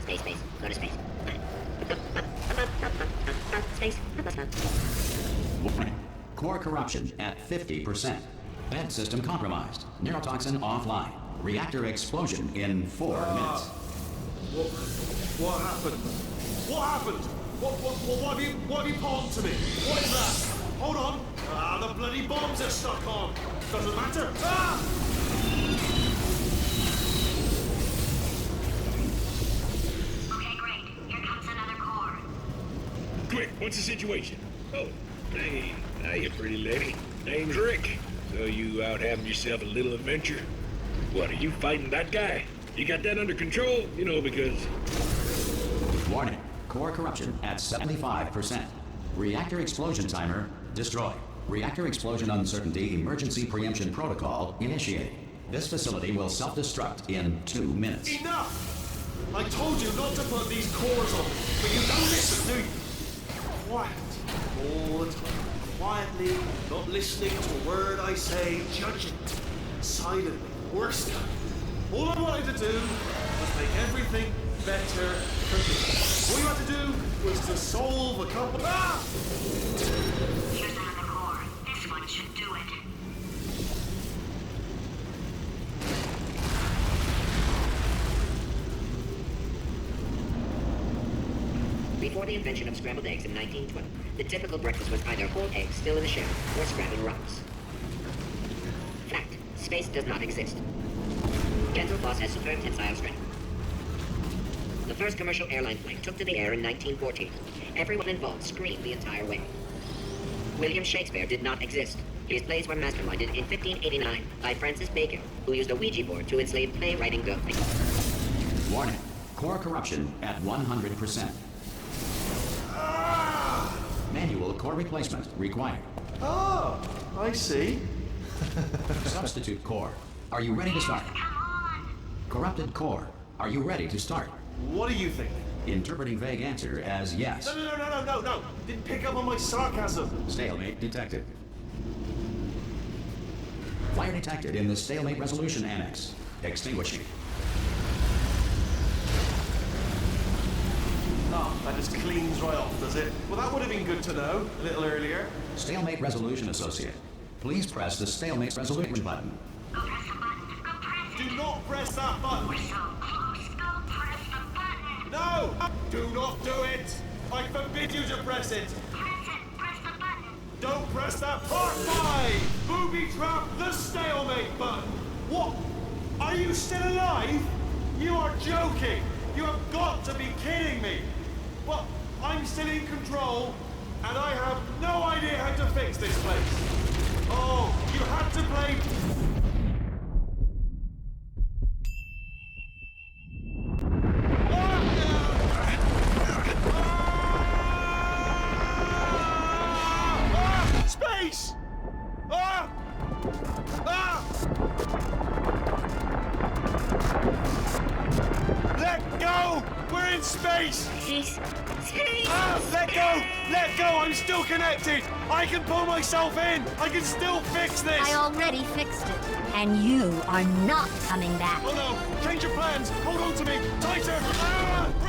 Space. Go to space. Space. Warning. Core corruption at 50%. Vent system compromised. Neurotoxin offline. Reactor explosion in 4 minutes. What happened? What happened? What have you palmed to me? What is that? Hold on. The bloody bombs are stuck on. Doesn't matter. Okay, great. Here comes another core. Quick, what's the situation? Oh, hey, hiya, pretty lady. Name's Rick. So you out having yourself a little adventure? What, are you fighting that guy? You got that under control? You know, because... Warning. Core corruption at 75%. Reactor explosion timer destroyed. Reactor explosion uncertainty emergency preemption protocol initiated. This facility will self-destruct in 2 minutes. Enough! I told you not to put these cores on, but you don't listen, do you? Quiet. All the time. Quietly, not listening to a word I say, judging it. Silently. Worst kind. All I wanted to do was make everything better for me. All you had to do was to solve a couple... Here's another core. This one should do it. Before the invention of scrambled eggs in 1912, the typical breakfast was either whole eggs still in the shell or scrambled rocks. Fact: space does not exist. Gentle Boss has superb tensile strength. The first commercial airline plane took to the air in 1914. Everyone involved screamed the entire way. William Shakespeare did not exist. His plays were masterminded in 1589 by Francis Bacon, who used a Ouija board to enslave playwriting ability. Warning. Core corruption at 100%. Manual core replacement required. Oh, I see. Substitute core. Are you ready to start? Come on! Corrupted core. Are you ready to start? What do you think? Interpreting vague answer as yes. No. Didn't pick up on my sarcasm. Stalemate detected. Fire detected in the stalemate resolution annex. Extinguishing. Oh, that just cleans right off, does it? Well, that would have been good to know a little earlier. Stalemate resolution associate. Please press the stalemate resolution button. Go press the button. Go press it. Do not press that button. We're so close. Go press the button. No! Do not do it! I forbid you to press it! Press it. Press the button. Don't press that part 5! Booby trap the stalemate button! What? Are you still alive? You are joking! You have got to be kidding me! Well, I'm still in control, and I have no idea how to fix this place. Oh, you had to play... Space! Let go! We're in Space! Space. Ah, let go! Let go! I'm still connected! I can pull myself in! I can still fix this! I already fixed it. And you are not coming back. Oh no! Change your plans! Hold on to me! Tighter! Ah!